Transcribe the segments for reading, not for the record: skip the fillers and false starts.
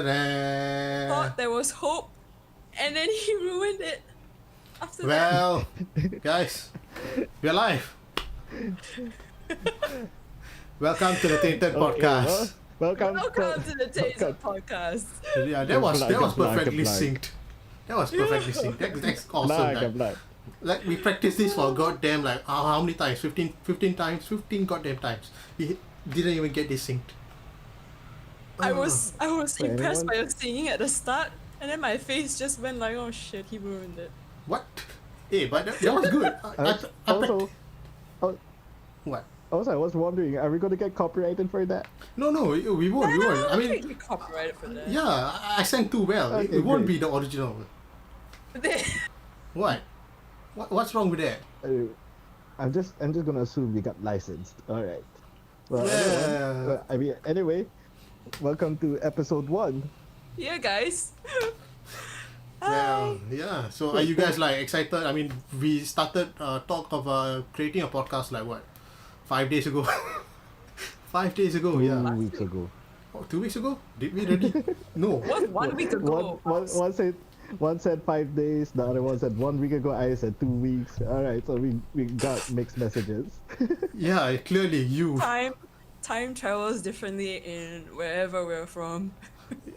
Thought there was hope, and then he ruined it. After that, Well, guys, we're live. Welcome to the Tainted Podcast. Welcome welcome to the Tainted Podcast. Yeah, that was perfectly Comply. synced. That was perfectly synced. That's awesome. Like we practiced this for goddamn how many times? 15 times? 15 goddamn times. We didn't even get this synced. I was For impressed anyone? by your singing at the start, and then my face just went like, oh shit, he ruined it. What? Hey, but that was good. Also, What? I was wondering, are we going to get copyrighted for that? No, we won't. We won't. I mean, you copyrighted for that. yeah, I sang too well. Okay, It won't great. be the original. What? What's wrong with that? I'm just gonna assume we got licensed. All right. Well, Yeah. anyway, welcome to episode 1. Yeah, guys. Well, yeah. So are you guys excited? I mean, we started talk of creating a podcast 5 days ago. 5 days ago, 2 yeah. weeks ago. Oh, 2 weeks ago? Did we really? No. What 1 week ago? One said 5 days, the other one said 1 week ago. I said 2 weeks. All right, so we got mixed messages. Yeah, clearly you. Time travels differently in wherever we're from.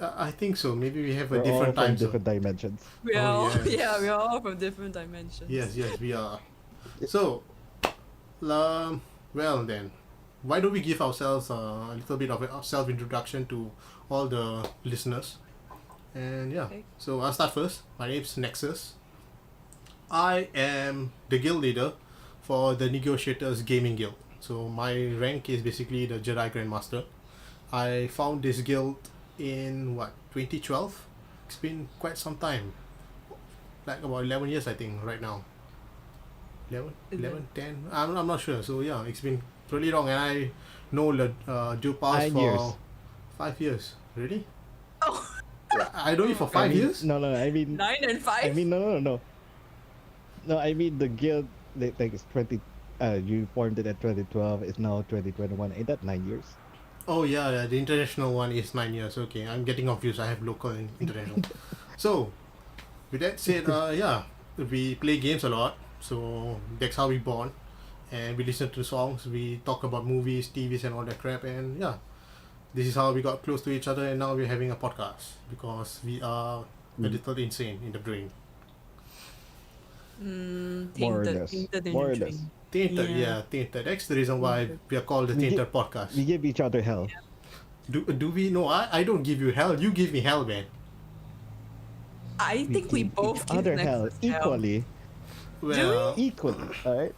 I think so. Maybe we have a We're all different from time zone. different dimensions. We're Oh, all yes. we're all from different dimensions. Yes, we are. So, well then, why don't we give ourselves a little bit of a self-introduction to all the listeners? And yeah, Okay. so I'll start first. My name's Nexus. I am the guild leader for the Negotiators Gaming Guild. So my rank is basically the Jedi Grandmaster. I found this guild in 2012? It's been quite some time. Like about 11 years I think right now. 11, 10? I'm not sure. So yeah, it's been pretty long, and I know Joe Pass 9 for years. 5 years. Really? Oh, I know you for 5 years? No, I mean 9 and 5. no. No, I mean the guild. Like it's 20. You formed it at 2012. It's now 2021. Ain't that 9 years? Oh yeah, the international one is 9 years. Okay, I'm getting confused. I have local and international. So, with that said, yeah, we play games a lot. So that's how we bond, and we listen to songs. We talk about movies, TVs, and all that crap. And yeah, this is how we got close to each other. And now we're having a podcast because we are a little insane in the brain. More or Tainted, less. tainted in More or the less. dream. Tainted, Yeah. yeah, tainted. That's the reason why we are called the We Tainted get- Podcast. We give each other hell. Do we? No, I don't give you hell. You give me hell, man. I think we give both each give other Nexus hell equally. Well, Equally, alright?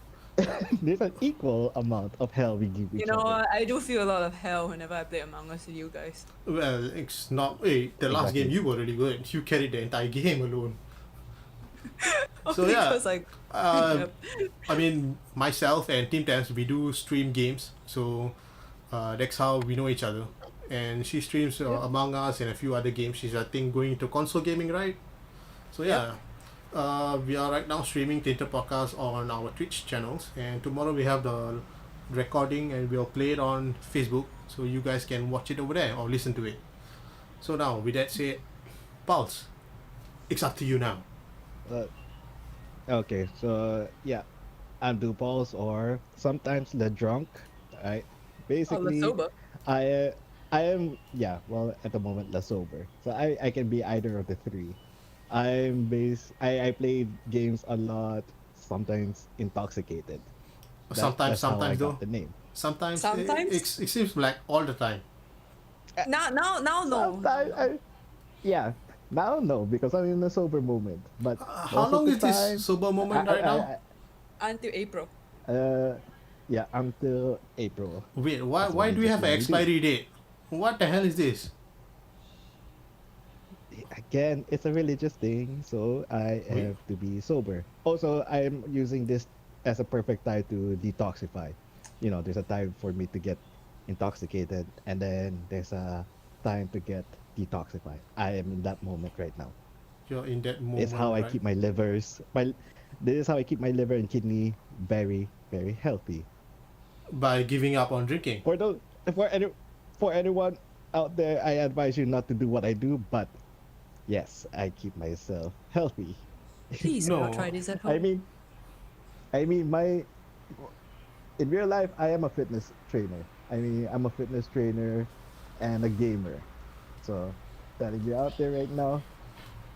There's an equal amount of hell we give each You know, other. I do feel a lot of hell whenever I play Among Us with you guys. well, it's not. Hey, the last Exactly. game you were really good. You carried the entire game alone. So, Only yeah. 'cause I Uh, I mean, myself and Team Tams, we do stream games. So that's how we know each other. And she streams Among Us and a few other games. She's, I think, going into console gaming, right? So yeah. We are right now streaming Tainted Podcast on our Twitch channels, and tomorrow we have the recording and we'll play it on Facebook, so you guys can watch it over there or listen to it. So now, with that said, Pulse, it's up to you now. Okay, so yeah, I'm Dupals or sometimes the drunk, right? Basically, sober. I am at the moment the sober. So I can be either of the three. I play games a lot, sometimes intoxicated. Sometimes how I though. got the name. Sometimes, Sometimes? it seems like all the time. Now, no. Sometimes now no, because I'm in a sober moment. But How most of long the is this time, sober moment right now? Until April. Yeah, until April. Wait, That's why what do we have an we do. expiry date? What the hell is this? I again, it's a religious thing, so I We, have to be sober. Also, I'm using this as a perfect time to detoxify. You know, there's a time for me to get intoxicated, and then there's a time to get detoxified. I am in that moment right now. you're in that It's how moment, I right? keep my livers, my, this is how I keep my liver and kidney very, very healthy. By giving up on drinking. For those, for any, for anyone out there, I advise you not to do what I do, but yes, I keep myself healthy. Please do not try No. this at I home. mean, I mean, my in real life, I am a fitness trainer. I mean, I'm a fitness trainer and a gamer. So, telling you out there right now,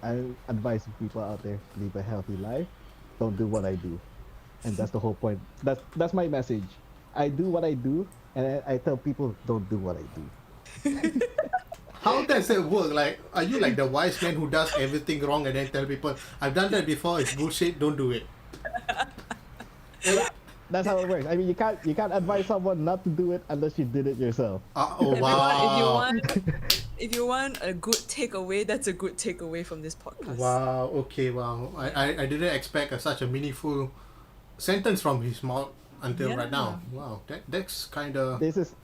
I'm advising people out there live a healthy life. Don't do what I do, and that's the whole point. That's my message. I do what I do, and I tell people don't do what I do. How does it work? Like, are you like the wise man who does everything wrong and then tell people, I've done that before, it's bullshit, don't do it? Yeah, that's how it works. I mean, you can't advise someone not to do it unless you did it yourself. Oh, Everyone, wow. if you want a good takeaway, that's a good takeaway from this podcast. Wow, okay, wow. I didn't expect such a meaningful sentence from his mouth until right now. Yeah. Wow, that's kind of This is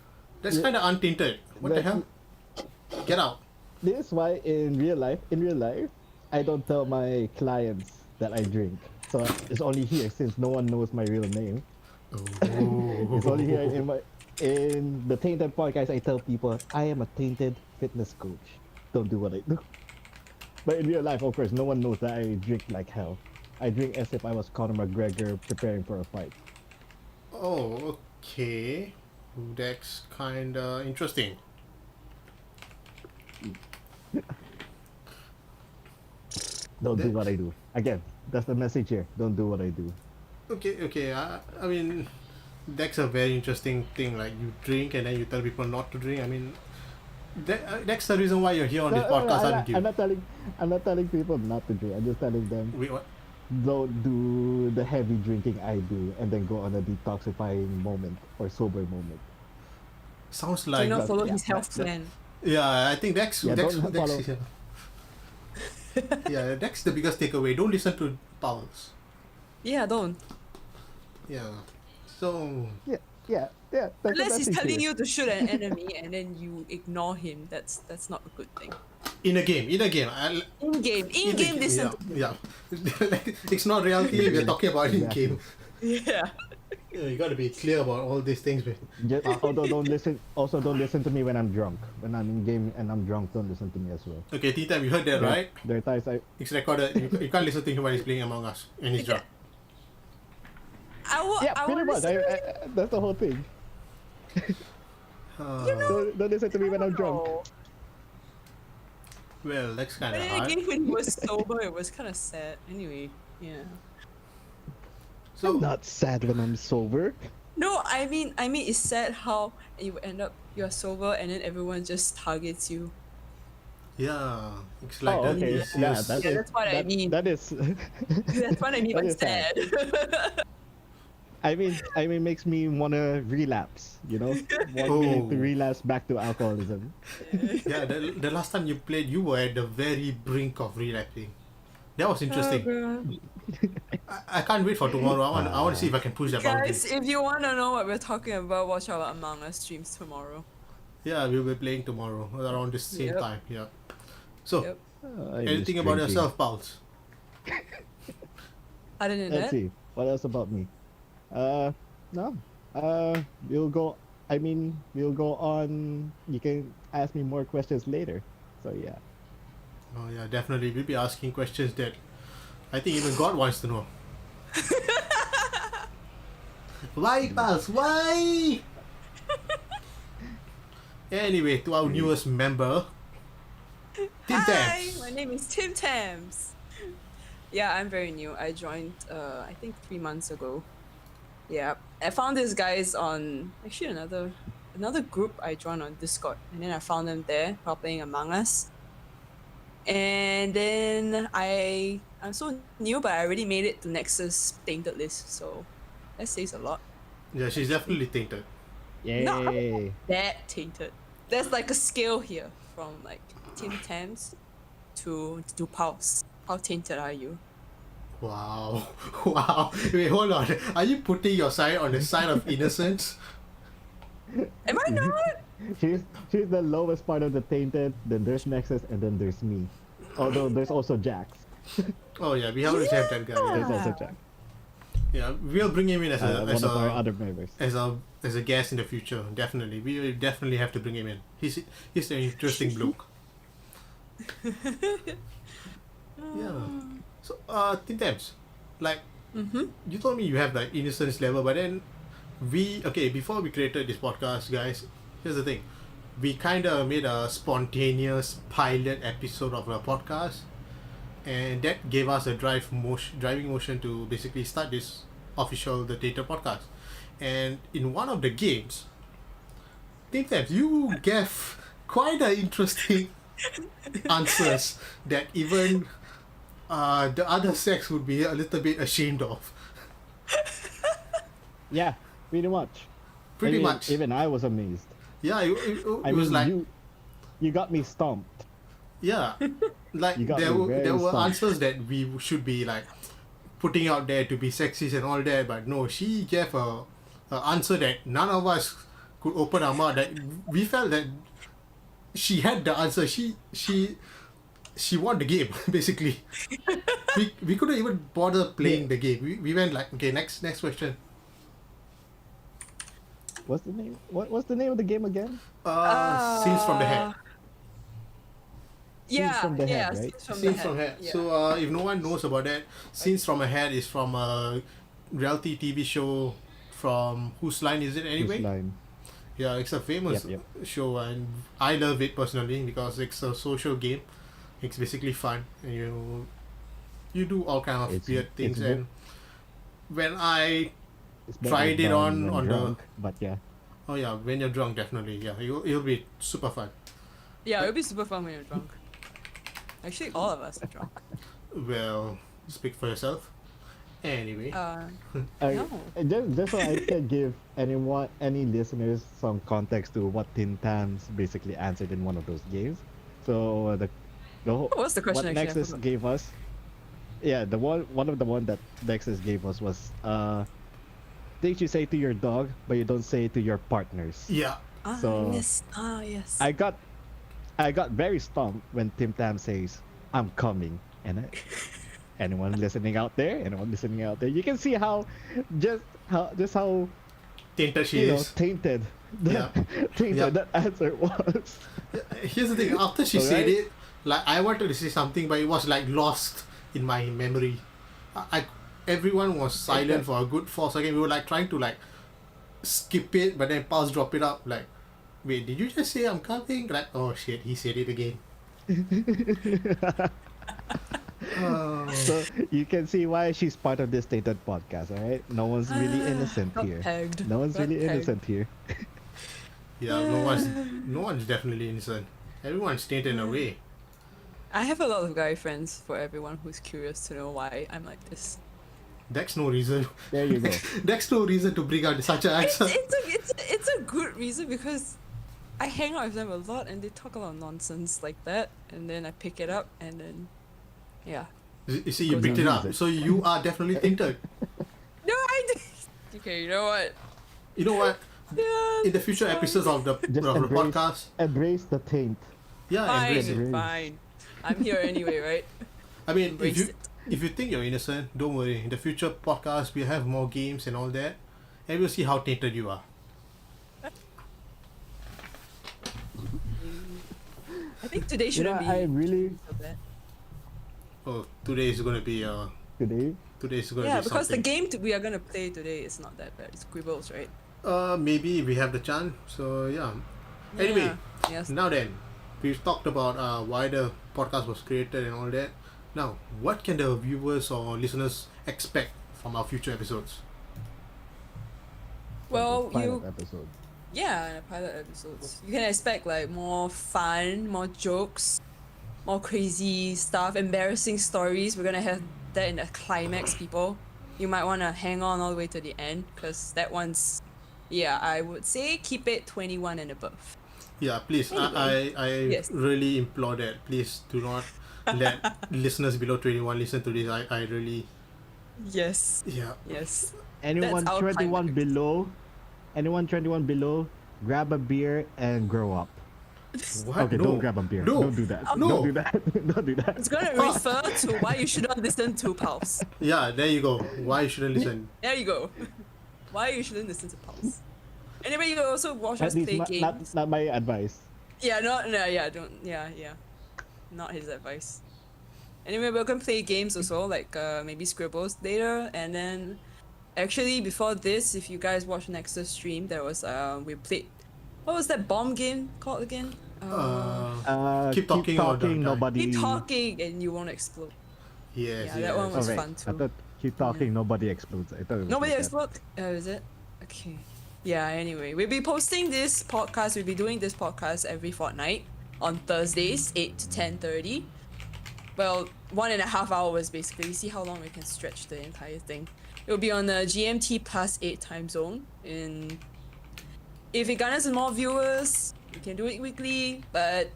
untainted. What the that's- hell? Get out. this is why in real life, I don't tell my clients that I drink. So it's only here since no one knows my real name. It's only here in the Tainted Podcast. I tell people I am a tainted fitness coach. Don't do what I do. But in real life, of course, no one knows that I drink like hell. I drink as if I was Conor McGregor preparing for a fight. Oh, okay. That's kind of interesting. Don't do That- what I do. Again, that's the message here. Don't do what I do. Okay. I mean, that's a very interesting thing. Like, you drink and then you tell people not to drink. I mean, that's the reason why you're here on this podcast, I'm, aren't you? I'm not telling people not to drink. I'm just telling them Wait, what? don't do the heavy drinking I do and then go on a detoxifying moment or sober moment. Sounds Do like not follow yeah, his health that- plan. yeah. I think that's Yeah, that's don't that's follow. yeah. That's the biggest takeaway. Don't listen to Pauls. Yeah, don't. Yeah. So Yeah. That's the Unless he's message telling here. you to shoot an enemy and then you ignore him, that's not a good thing. in a game, In game, listen. yeah. It's not reality. We're talking about in Exactly. game. Yeah. Yeah, you got to be clear about all these things, man. Although don't listen. Also, don't listen to me when I'm drunk. When I'm in game and I'm drunk, don't listen to me as well. Okay, T-Time, you heard that, right? There are times I. It's recorded. You can't listen to him while he's playing Among Us and he's drunk. Yeah, I pretty will much. listen. That's the whole thing. Don't listen to me when I'm drunk. Oh. Well, that's kind But of then hard. again, when he was sober, it was kind of sad. Anyway, yeah. So, I'm not sad when I'm sober. No, I mean, it's sad how you end up you're sober and then everyone just targets you. yeah, it's like Oh, the okay. easiest. Yeah, that Yeah, is, that's what I mean. That is. That's what I mean That by is sad. sad. I mean, makes me wanna relapse. You know, want me Oh. to relapse back to alcoholism. Yeah, the last time you played, you were at the very brink of relapsing. That was interesting. I can't wait for tomorrow. I want to see if I can push that Guys, boundary. if you want to know what we're talking about, watch our Among Us streams tomorrow. Yeah, we'll be playing tomorrow around the same Yep. time. Yeah. So, Yep. I miss anything about drinking. yourself, Pauls? Other than Let's that, see. What else about me? No. We'll go. I mean, we'll go on. You can ask me more questions later. So yeah. Oh yeah, definitely. We'll be asking questions that I think even God wants to know. Why, pals? Why? Anyway, to our newest member, Tim hi, Tams. my name is Tim Tams. Yeah, I'm very new. I joined, I think 3 months ago. Yeah, I found these guys on actually another group I joined on Discord, and then I found them there while playing Among Us. And then I'm so new, but I already made it to Nexus Tainted list, so that says a lot. Yeah, she's definitely tainted. Yay! That tainted. There's like a scale here from like Tim Tams to do pulse. How tainted are you? Wow. Wow. Wait, hold on. Are you putting your side on the side of innocence? Am I not? She's the lowest part of the tainted. Then there's Nexus, and then there's me. Although there's also Jax. Oh yeah, we always have that guy. There's Yeah. also Jax. Yeah, we'll bring him in as One of our other members. as a guest in the future. Definitely, we will definitely have to bring him in. He's an interesting bloke. Yeah. So Tim Tams, like you told me you have like innocence level, but then before we created this podcast, guys, here's the thing. We kind of made a spontaneous pilot episode of our podcast, and that gave us a driving motion to basically start this official The Tainted Podcast. And in one of the games, Tim Tams, you gave quite a interesting answers that even the other sex would be a little bit ashamed of. Yeah, pretty much. Pretty much. Even I was amazed. Yeah, it I was mean, like, you got me stumped. yeah, like You got there me were very there were stumped. answers that we should be like putting out there to be sexist and all that, but no, she gave a answer that none of us could open our mouth. That we felt that she had the answer. She won the game basically. we couldn't even bother playing the game. We went like, okay, next question. What's the name? What's the name of the game again? Scenes from the Head. Yeah, from the yeah, head, right? scenes from the Scenes head. from Head. Yeah. So if no one knows about that, Scenes from a Head is from a reality TV show from Whose Line Is It Anyway? Whose line? Yeah, it's a famous Yep. show, and I love it personally because it's a social game. It's basically fun, and you do all kind of It's- weird things. it's And when I It's better tried it done when on drunk, but yeah. when you're drunk, definitely, yeah, it'll be super fun. Yeah, it'll be super fun when you're drunk. Actually, all of us are drunk. Well, speak for yourself. Anyway, No. Just so I can give any listeners some context to what Tin Tams basically answered in one of those games. So What's the question what actually? I Nexus forgot. gave us, yeah, the one that Nexus gave us was things you say to your dog, but you don't say to your partners. yeah, So- Yes. Yes. I got very stumped when Tim Tam says, "I'm coming," and anyone listening out there, you can see just how tainted she is. tainted Yeah. tainted Yeah. that answer was. Here's the thing. After she said Alright. it, like I wanted to say something, but it was like lost in my memory. Everyone was silent for a good 4 seconds. We were like trying to like skip it, but then pause, drop it up. Like, wait, did you just say I'm coming? Like, oh shit, he said it again. Oh. So you can see why she's part of this Tainted Podcast, alright? No one's really innocent Got here. pegged. No one's Got really pegged. innocent here. Yeah, no one's definitely innocent. Everyone's tainted in a way. I have a lot of guy friends for everyone who's curious to know why I'm like this. That's no reason. There you go. That's no reason to bring out such an It's, answer. it's a good reason because I hang out with them a lot and they talk a lot of nonsense like that, and then I pick it up and then yeah. You see, you Goes picked on. it up, so you are definitely tainted. No, I did. Okay, you know what? You know what? Yeah. In the future fine. episodes of the embrace- podcast, Embrace the taint. yeah, embrace it. Embrace. Fine. I'm here anyway, right? I mean, Embrace it. if you think you're innocent, don't worry. In the future podcast, we'll have more games and all that, and we'll see how tainted you are. I think today shouldn't be I really so bad. Oh, today is gonna be today. Yeah, because the something. game we are gonna play today is not that bad. It's Scribbles, right? Maybe if we have the chance. So yeah. Anyway, Yeah. Yes. now then, we've talked about why the podcast was created and all that. Now, what can the viewers or listeners expect from our future episodes? Well, Pilot episode. yeah, in the pilot episodes, you can expect like more fun, more jokes, more crazy stuff, embarrassing stories. We're gonna have that in the climax, people. You might want to hang on all the way to the end because that one's, yeah, I would say keep it 21 and above. Yeah, please. Anyway, I yes. really implore that. Please do not let listeners below 21 listen to this. I really, Yes. yeah. Yes. Anyone our 21 climate. below, anyone 21 below, grab a beer and grow up. What? Okay, No. don't grab a beer. No. Don't do that. No. Don't do that. Don't do that. It's gonna Fuck. refer to why you shouldn't listen to Pulse. Yeah, there you go. Why you shouldn't listen? There you go. Why you shouldn't listen to Pulse. Anyway, you also watch At us least play not games. my advice. Yeah, yeah. Not his advice. Anyway, we're gonna play games also, like maybe Scribbles later, and then actually before this, if you guys watch Nexus stream, there was we played, what was that bomb game called again? Keep talking or die. nobody. Keep talking and you won't explode. Yes, Yeah, yes. that one Oh, was right. fun too. I thought keep talking, nobody explodes. I thought it was Nobody like that. explode? Is it? Okay. Yeah, anyway, we'll be posting this podcast. We'll be doing this podcast every fortnight on Thursdays, 8 to 10:30. Well, 1.5 hours basically. See how long we can stretch the entire thing. It will be on the GMT +8 time zone. And if it garners more viewers, we can do it weekly. But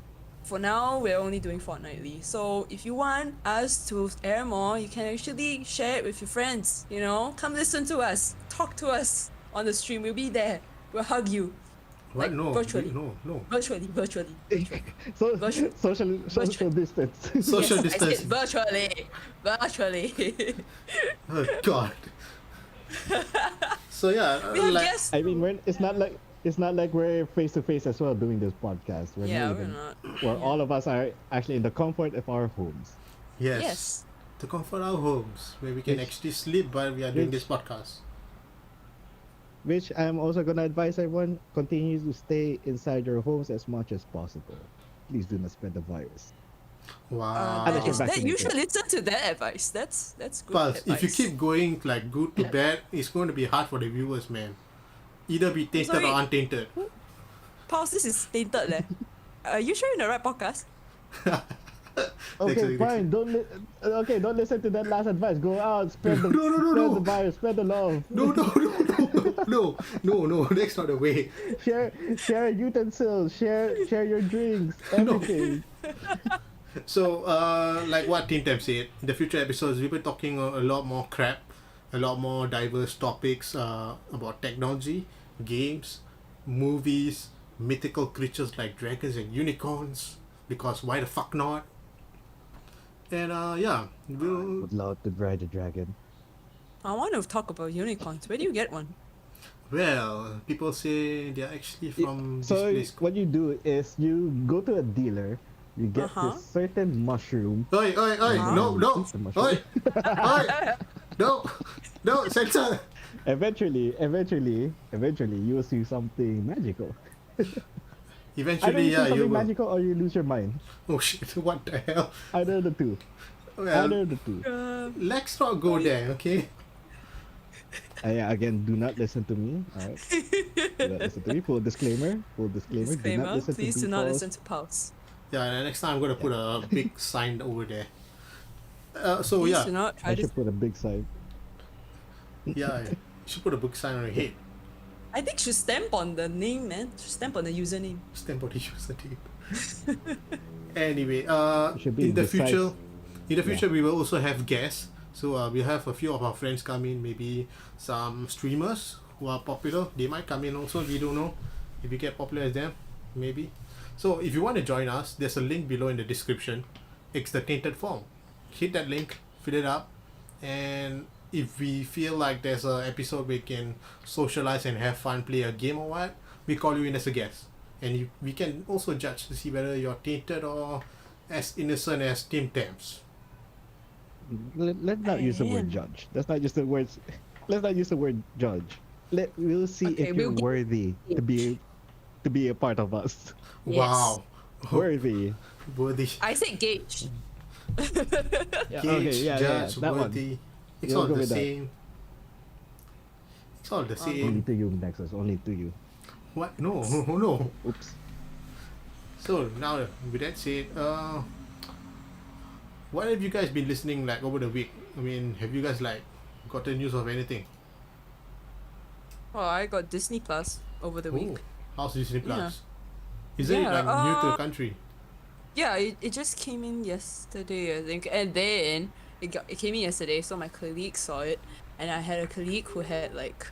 for now, we're only doing fortnightly. So if you want us to air more, you can actually share it with your friends. You know, come listen to us, talk to us on the stream. We'll be there. We'll hug you. What? Like, No. virtually. No. Virtually. So, Virtual- social distance. Social Yes, I said distance. virtually. Oh God. So yeah, We have like guests. I mean, it's not like we're face to face as well doing this podcast. We're Yeah, not we're even- not. Where all of us are actually in the comfort of our homes. yes, Yes. to comfort our homes where we can Which- actually sleep while we are doing which- this podcast. Which I'm also gonna advise everyone: continue to stay inside your homes as much as possible. Please do not spread the virus. Wow. Unless you're You vaccinated. should listen to that advice. That's good Plus, advice. if you keep going like good to bad, it's going to be hard for the viewers, man. Either be tainted Sorry. or untainted. Pause, this is tainted leh. Are you sure you're in the right podcast? Okay, Next- fine. Don't listen to that last advice. Go out, spread the No. spread the virus, spread the love. No, that's not the way. Share utensils, share your drinks, everything. So, like what Team Tam said, in the future episodes, we'll be talking a lot more crap, a lot more diverse topics about technology, games, movies, mythical creatures like dragons and unicorns, because why the fuck not? And yeah, we'll, Would love to ride a dragon. I want to talk about unicorns. Where do you get one? well, people say they're actually from So this place. what you do is you go to a dealer, you get Uh-huh. this certain mushroom. Oi, no, It's a mushroom. oi, no, censor. Eventually, you will see something magical. Either Eventually, you see yeah, you something will. magical or you lose your mind. Oh shit, what the hell? Either the two. Well, Either the two. let's not go there, okay? Yeah, again, do not listen to me. Alright. Do not listen to me. Full disclaimer. Do not Disclaimer, listen please to do not Beatles. listen to Pulse. Yeah, and next time I'm gonna put a big sign over there. So Please yeah, do not try I to. should put a big sign. yeah, you should put a big sign on your head. I think should stamp on the name, man. Should stamp on the username. Stamp on the username. Anyway, Should be in the beside- future, we will also have guests. So we'll have a few of our friends come in, maybe some streamers who are popular. They might come in also. We don't know if we get popular as them, maybe. So if you want to join us, there's a link below in the description. It's the Tainted form. Hit that link, fill it up, and if we feel like there's an episode we can socialize and have fun, play a game or what, we call you in as a guest. And we can also judge to see whether you're tainted or as innocent as Tim Tams. Let's not use the word am. judge. Let's not use the words. Let's not use the word judge. We'll see Okay, if we'll you're get- worthy to be a part of us. Yes. Wow. Worthy. Worthy. I said gauge. Yeah, Gauge, judge, that one. worthy. It's We'll all go the with that. same. It's all the Only same. to you, Nexus. Only to you. What? No, no. Oops. So now, with that said, what have you guys been listening like over the week? I mean, have you guys like gotten news of anything? Oh, I got Disney Plus over the week. How's Disney Plus? Yeah. Isn't it Yeah, like new to the country? Yeah, it just came in yesterday, I think. And then it came in yesterday, so my colleague saw it. And I had a colleague who had like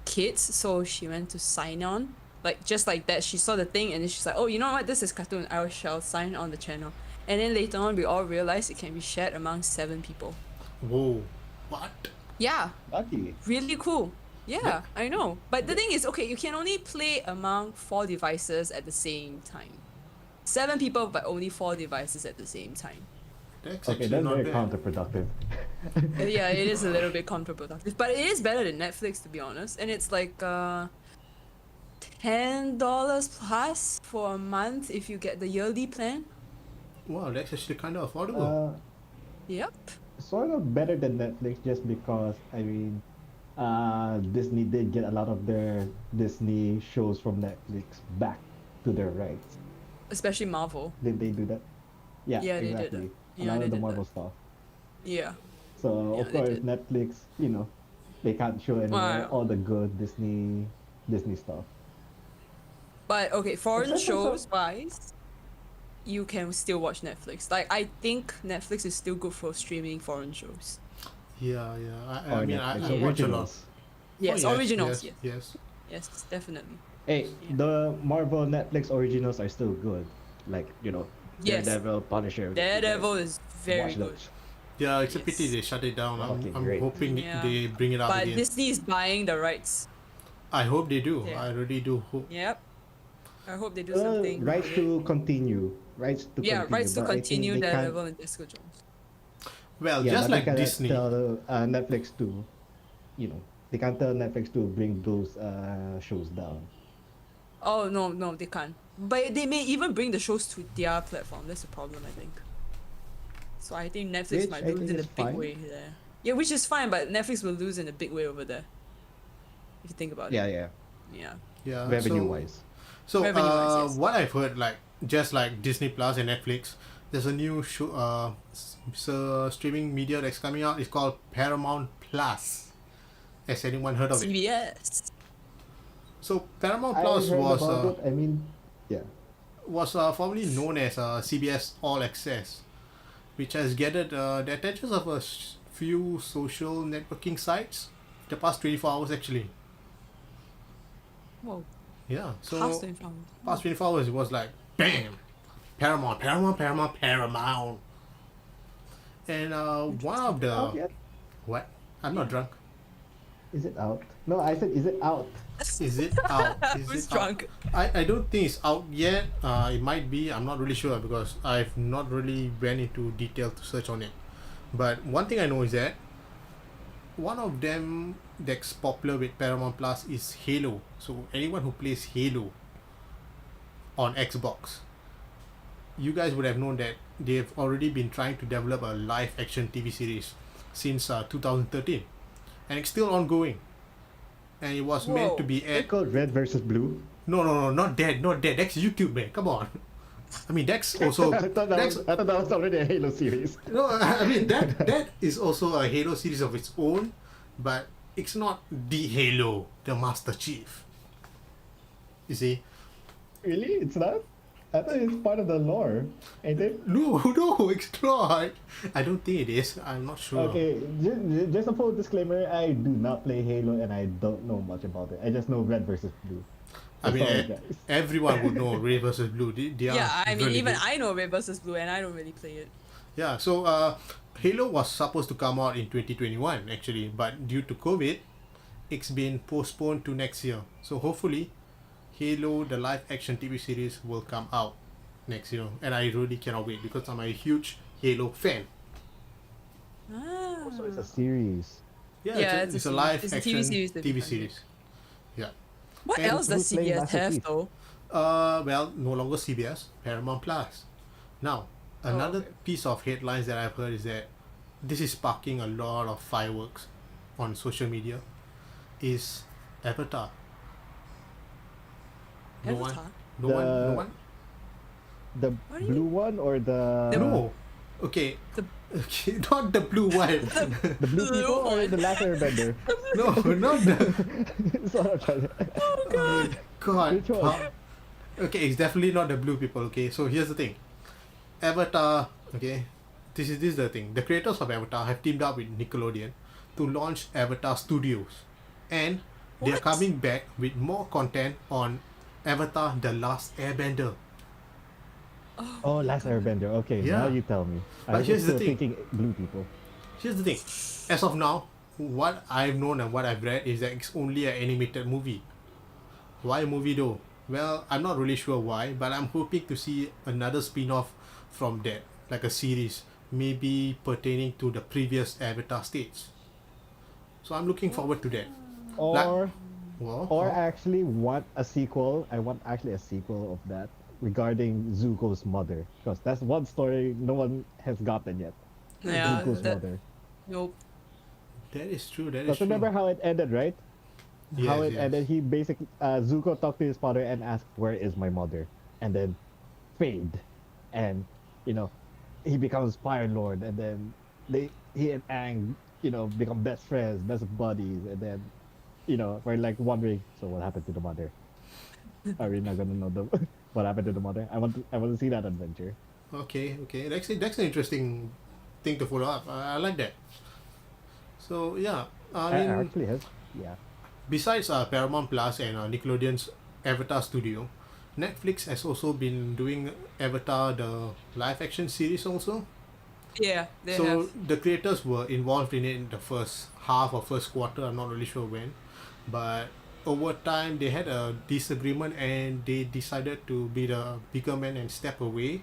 kids, so she went to sign on. Like just like that, she saw the thing and then she's like, oh, you know what? This is cartoon. I shall sign on the channel. And then later on, we all realized it can be shared among 7 people. Whoa. What? Yeah, Lucky. really cool. Yeah, I know. But the thing is, okay, you can only play among 4 devices at the same time. 7 people, but only 4 devices at the same time. That's Okay, actually that's not very bad. counterproductive. Yeah, it is a little bit counterproductive, but it is better than Netflix, to be honest. And it's like $10 plus for a month if you get the yearly plan. Wow, that's actually kind of affordable. Yep. Sort of better than Netflix just because I mean, Disney did get a lot of their Disney shows from Netflix back to their rights. Especially Marvel. Did they do that? Yeah, Yeah, they did exactly. that. A Yeah, lot they of the did Marvel stuff. Yeah. So Yeah, of they course did. Netflix, they can't show anymore Wow. all the good Disney stuff. But okay, foreign Except for some- shows wise, you can still watch Netflix. Like I think Netflix is still good for streaming foreign shows. Yeah, yeah. I Or mean, Netflix I watch a lot. originals. Yes, Oh, originals. Yes, Yes. yes. Yes, definitely. Hey, Yeah. the Marvel Netflix originals are still good. Like, Yes. Daredevil, Punisher. Daredevil is very Watch good. those. Yeah, it's a Yes. pity they shut it down. Okay, I'm great. hoping Yeah. they bring it up But again. Disney is buying the rights. I hope they do. Yeah. I really do hope. Yep. I hope they do something. Rights to continue. Rights to Yeah, continue. rights to but I think continue they can't- Daredevil and Jessica Jones. Well, Yeah, just but they like cannot Disney. tell Netflix to, they can't tell Netflix to bring those shows down. Oh no, they can't. But they may even bring the shows to their platform. That's the problem, I think. So I think Netflix Which might I lose think in a is big fine. way there. Yeah, which is fine, but Netflix will lose in a big way over there. If you think about Yeah, it. yeah. Yeah. Yeah. Revenue so, wise. So, Revenue-wise, yes. what I've heard, like just like Disney Plus and Netflix, there's a new show, streaming media that's coming out. It's called Paramount Plus. Has anyone heard of it? CBS. So Paramount I Plus heard was about it. I mean, yeah. formerly known as CBS All Access, which has gathered the attention of a few social networking sites the past 24 hours actually. Whoa. Yeah. So Past 24 hours. past 24 hours it was like bam, Paramount. And one of Out the yet? what? I'm not drunk. Is it out? No, I said, is it out? Is it out? Is Who's it drunk? out? I don't think it's out yet. It might be. I'm not really sure because I've not really went into detail to search on it. But one thing I know is that one of them that's popular with Paramount Plus is Halo. So anyone who plays Halo on Xbox, you guys would have known that they've already been trying to develop a live action TV series since 2013, and it's still ongoing. And it was meant to be It's aired. called Red versus Blue. No, not that. That's YouTube, man. Come on. I mean, that's also I thought that was already a Halo series. no. I mean that is also a Halo series of its own, but it's not the Halo, the Master Chief. You see? Really? It's not? I thought it's part of the lore. Ain't it? No, it's not. I don't think it is. I'm not sure. Okay, just a full disclaimer, I do not play Halo and I don't know much about it. I just know Red versus Blue. I mean, Sorry, guys. everyone would know Red versus Blue. They are Yeah, I mean, really even good. I know Red vs. Blue and I don't really play it. Yeah, so Halo was supposed to come out in 2021 actually, but due to COVID, it's been postponed to next year. So hopefully, Halo, the live action TV series, will come out next year, and I really cannot wait because I'm a huge Halo fan. Ah. So it's a series. Yeah, it's a series. live It's a action TV series that TV we series. Yeah. What And else does who's playing CBS Master have Chief? though? Well, no longer CBS, Paramount Plus. Now, another okay. piece of headlines that I've heard is that this is sparking a lot of fireworks on social media. Is Avatar. No one. Avatar? No one. No The- one. The What do blue one or the No. Okay. The- Okay, not the blue one. the blue Blue people or one. the last airbender? No, not the. That's what I'm trying to. Oh god. God. Which one? Okay, it's definitely not the blue people. Okay, so here's the thing. Avatar, okay, this is the thing. The creators of Avatar have teamed up with Nickelodeon to launch Avatar Studios, and they are What? coming back with more content on Avatar: The Last Airbender. Oh Oh, my Last god. Airbender. Okay, now Yeah, you tell me. I but was here's the still thing. thinking blue people. Here's the thing. As of now, what I've known and what I've read is that it's only an animated movie. Why a movie though? Well, I'm not really sure why, but I'm hoping to see another spin-off from that, like a series, maybe pertaining to the previous Avatar states. So I'm looking forward to that. Like, Or well, or actually want a sequel. I want actually a sequel of that regarding Zuko's mother, because that's one story no one has gotten yet. Yeah, Zuko's that mother. nope. that is true. That is Because true. remember how it ended, right? How Yes, it yes. ended. He basically Zuko talked to his father and asked, "Where is my mother?" And then fade, and you know, he becomes Fire Lord, and then he and Aang become best friends, best buddies, and then we're like wondering, so what happened to the mother? Are we not gonna know what happened to the mother? I want to see that adventure. Okay, okay. That's an interesting thing to follow up. I like that. So yeah, I I mean, actually has yeah. besides Paramount Plus and Nickelodeon's Avatar Studio, Netflix has also been doing Avatar the live action series also. Yeah, they have. So the creators were involved in it in the first half or first quarter. I'm not really sure when, but over time they had a disagreement and they decided to be the bigger man and step away,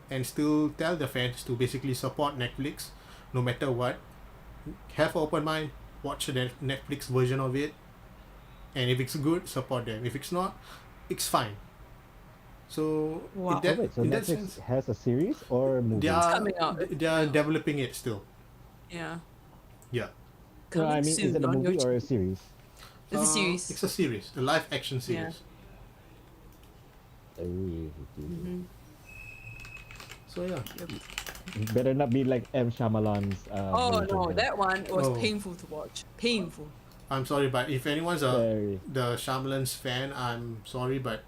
and still tell the fans to basically support Netflix, no matter what. Have an open mind, watch the Netflix version of it, and if it's good, support them. If it's not, it's fine. So in Wow. Oh that wait, so in that Netflix sense, has a series or they movie? It's are coming out. It's they coming are out. developing it still. Yeah. Yeah. No, I Coming mean, is it soon a on your movie or a channel. series? It's a series. It's a series, a live action Yeah. series. Oh, Mm-hmm. So yeah. Yep. better not be like M. Shyamalan's Oh version no, then. that one was Oh, painful to watch. Painful. I'm sorry, but if anyone's Very. the Shyamalan's fan, I'm sorry, but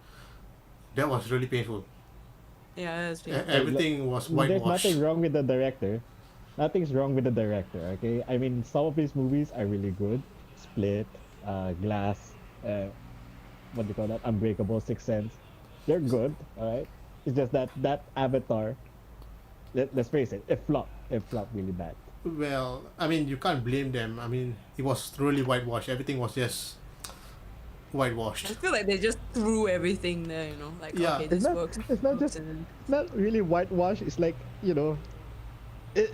that was really painful. Yeah, that was painful. Hey, look, Everything was there's nothing whitewashed. wrong with the director. Nothing's wrong with the director. Okay, I mean, some of his movies are really good. Split, Glass, what do you call that? Unbreakable, Sixth Sense. They're good. All right. It's just that Avatar. Let's face it. It flopped. It flopped really bad. Well, I mean, you can't blame them. I mean, it was really whitewashed. Everything was just I whitewashed. feel like they just threw everything there, like, Yeah. okay, It's this not. works, It's not works, just. and then It's not really whitewash. It's like It,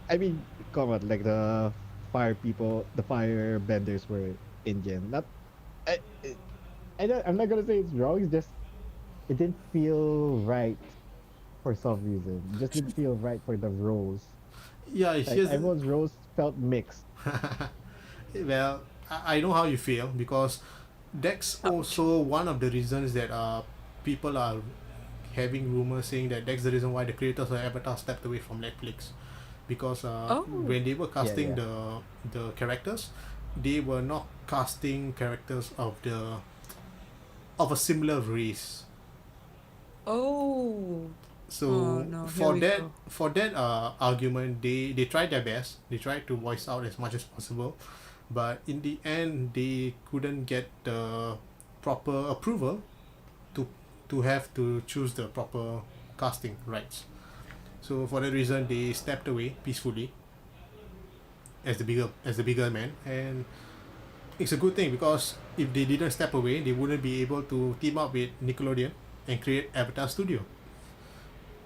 I mean, come on, like the fire people, the fire benders were Indian. Not, I, I'm not gonna say it's wrong. It's just it didn't feel right for some reason. It just didn't feel right for the roles. Yeah, it's Like just everyone's roles felt mixed. well, I know how you feel because that's ouch. also one of the reasons that people are having rumors saying that that's the reason why the creators of Avatar stepped away from Netflix, because Oh, when they were Yeah, casting yeah. the characters, they were not casting characters of a similar race. oh, oh So no, here for we that go. for that argument, they tried their best. They tried to voice out as much as possible, but in the end, they couldn't get the proper approval to have to choose the proper casting rights. So for that reason, they stepped away peacefully as the bigger man, and it's a good thing because if they didn't step away, they wouldn't be able to team up with Nickelodeon and create Avatar Studio.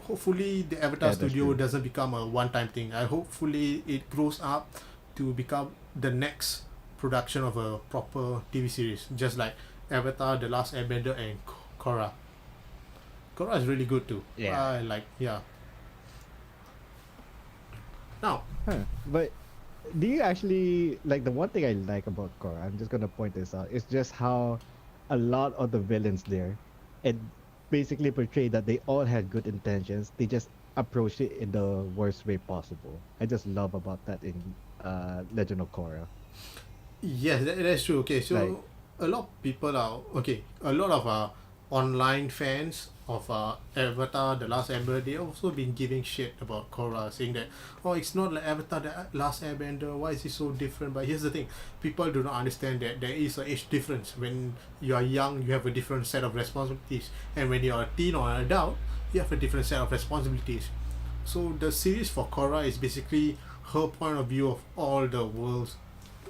Hopefully the Avatar Yeah, that's Studio true. doesn't become a one-time thing. I hopefully it grows up to become the next production of a proper TV series, just like Avatar: The Last Airbender and Korra. Korra is really good too. Yeah. I like, yeah. Now, Huh. But do you actually like the one thing I like about Korra? I'm just gonna point this out. It's just how a lot of the villains there, it basically portrayed that they all had good intentions. They just approached it in the worst way possible. I just love about that in Legend of Korra. yes, that's true. Okay, Like, so a lot of people are okay. A lot of online fans of Avatar: The Last Airbender, they also been giving shit about Korra, saying that it's not like Avatar: The Last Airbender. Why is it so different? But here's the thing: people do not understand that there is an age difference. When you are young, you have a different set of responsibilities, and when you are a teen or an adult, you have a different set of responsibilities. So the series for Korra is basically her point of view of all the world's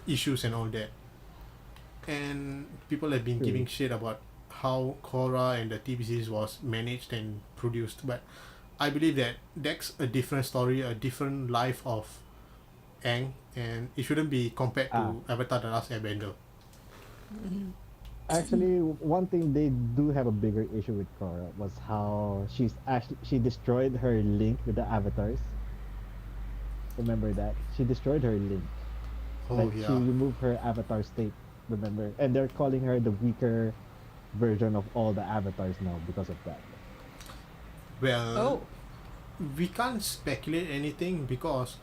issues and all that. And people have been giving shit about how Korra and the TV series was managed and produced, but I believe that that's a different story, a different life of Aang, and it shouldn't be compared to Avatar: The Last Airbender. Actually, one thing they do have a bigger issue with Korra was how she destroyed her link with the avatars. Remember that? She destroyed her link. Oh She yeah. removed her avatar state, remember? And they're calling her the weaker version of all the avatars now because of that. Well, Oh, we can't speculate anything because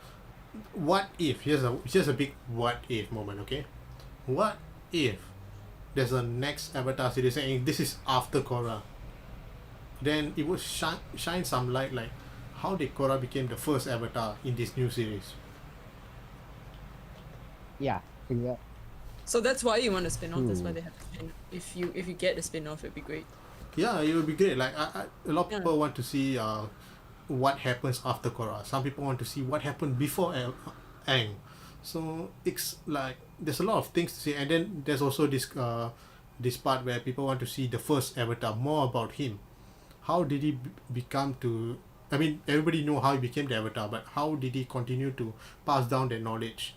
what if here's a big what if moment, okay? What if there's a next Avatar series and this is after Korra? Then it would shine some light like how did Korra became the first Avatar in this new series. Yeah. so that's why you want a spin-off. That's why Ooh. they have a spin. If you get a spin-off, it'd be great. Yeah, it would be great. Like a lot of Yeah. people want to see what happens after Korra. Some people want to see what happened before Aang. So it's like there's a lot of things to see, and then there's also this part where people want to see the first Avatar, more about him. How did he become to? I mean, everybody know how he became the Avatar, but how did he continue to pass down that knowledge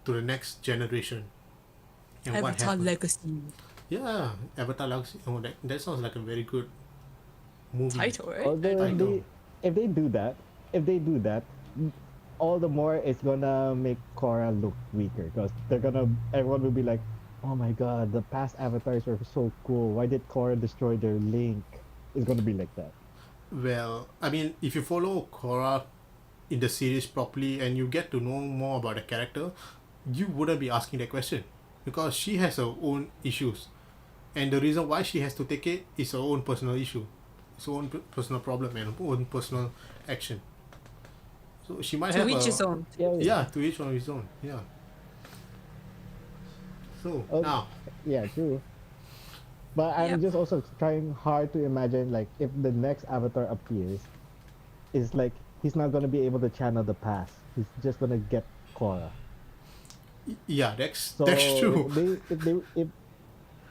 to the next generation? And what Avatar happened? Legacy Yeah, Avatar Legacy. Oh, that sounds like a very good movie. title, right? Although I know. if they do that, all the more it's gonna make Korra look weaker because everyone will be like, oh my god, the past avatars were so cool. Why did Korra destroy their link? It's gonna be like that. Well, I mean, if you follow Korra in the series properly and you get to know more about the character, you wouldn't be asking that question because she has her own issues, and the reason why she has to take it is her own personal issue, it's her own personal problem and her own personal action. So she might To have each a his own. yeah, to each on his own. Yeah. So Oh, now, yeah, true. But I'm Yep. just also trying hard to imagine like if the next avatar appears, it's like he's not gonna be able to channel the past. He's just gonna get Korra. yeah, that's So true.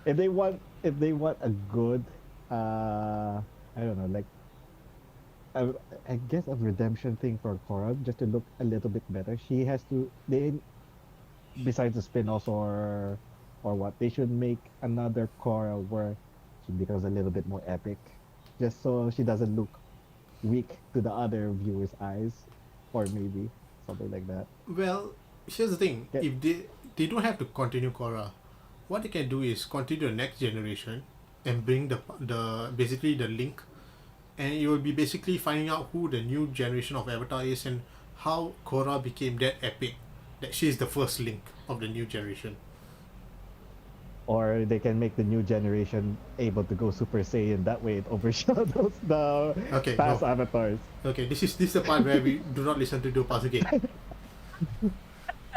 if they want a good I don't know, like I, I guess a redemption thing for Korra just to look a little bit better. She has to they besides the spin-offs or what, they should make another Korra where she becomes a little bit more epic. Just so she doesn't look weak to the other viewers' eyes. Or maybe something like that. Well, here's the thing: Get, if they don't have to continue Korra, what they can do is continue the next generation and bring the basically the link, and it will be basically finding out who the new generation of Avatar is and how Korra became that epic, that she is the first link of the new generation. or they can make the new generation able to go Super Saiyan. That way it overshadows the Okay, past no. avatars. Okay, this is the part where we do not listen to the Pasage.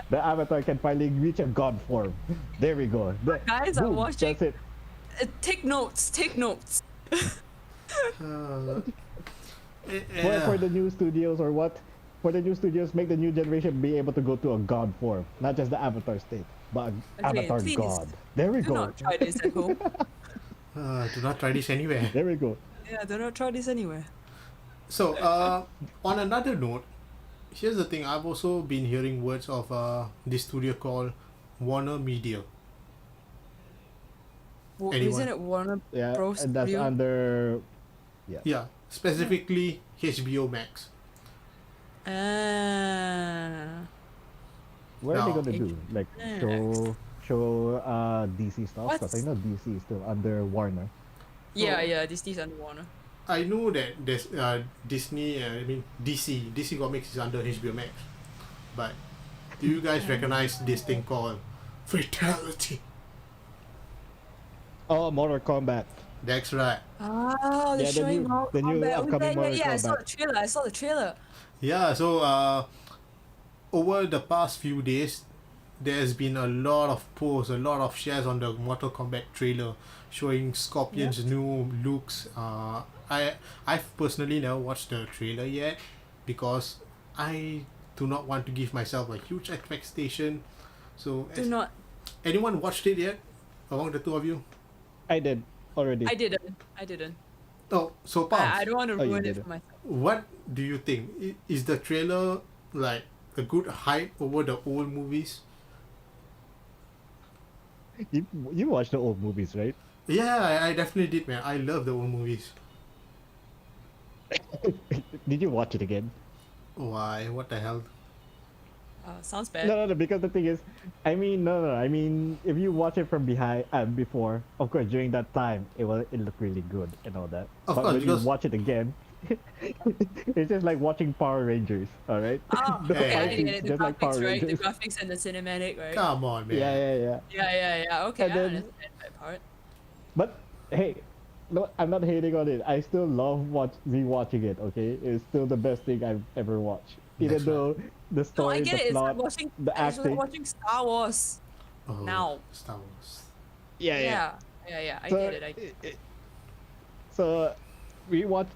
The avatar can finally reach a god form. There we go. Guys are Boom, watching. That's it. Take notes. Take notes. Uh, For the new studios or what? For the new studios, make the new generation be able to go to a god form, not just the avatar state, but an Okay, avatar please, god. There we Do go. not try this at home. do not try this anywhere. There we go. Yeah, do not try this anywhere. So, on another note, here's the thing. I've also been hearing words of this studio called Warner Media. Anyone? Isn't it Warner Yeah, Bros. and that's Studio? under. Yeah, specifically HBO Max. Ah. What are they Now- gonna do? Like Yes. show DC stuff? Because I What's- know DC is still under Warner. Yeah, Disney's under Warner. I know that there's Disney, I mean DC Comics is under HBO Max. But do you guys recognize this thing called Fatality? Oh, Mortal Kombat. That's right. Oh, they're Yeah, showing Mortal the new Kombat. Oh, yeah, upcoming yeah, Mortal yeah. I saw Kombat. the trailer. I saw the trailer. Yeah, so over the past few days, there's been a lot of posts, a lot of shares on the Mortal Kombat trailer showing Yep. Scorpion's new looks. I've personally never watched the trailer yet because I do not want to give myself a huge expectation. So, Do not. anyone watched it yet? Among the two of you? I did already. I didn't. I didn't. Oh, so I Pals, don't want to Oh, you ruin it did it. for myself. what do you think? Is the trailer like a good hype over the old movies? You watched the old movies, right? Yeah, I definitely did, man. I love the old movies. Did you watch it again? Why? What the hell? Sounds bad. No. Because the thing is, I mean, no. I mean, if you watch it from behind, before, of course, during that time, it looked really good and all that. Of But course, when you because watch it again, it's just like watching Power Rangers. All right. Oh, The okay, I fight get is it. The just like Power graphics, right? The Rangers. graphics and the cinematic, right? come on, man. Yeah. Yeah. Okay, And I then, understand that part. but hey, no, I'm not hating on it. I still love rewatching it. Okay, it's still the best thing I've ever watched. Even That's right. though the No, I story, get the it. It's like plot, watching. the It's like acting. watching Star Wars Oh, now. Star Wars. Yeah. Yeah. I So, get it. I get it. so we watch.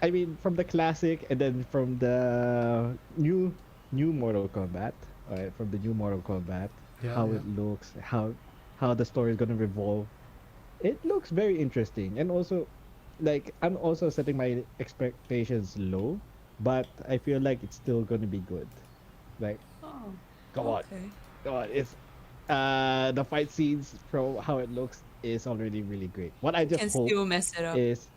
I mean, from the classic and then from the new Mortal Kombat. Alright, from the new Mortal Kombat, Yeah, how yeah. it looks, how the story is gonna revolve. It looks very interesting, and also, like, I'm also setting my expectations low, but I feel like it's still gonna be good. Like, Oh, come on, okay. come on, it's the fight scenes from how it looks is already really great. What I just Can hope still mess it up. is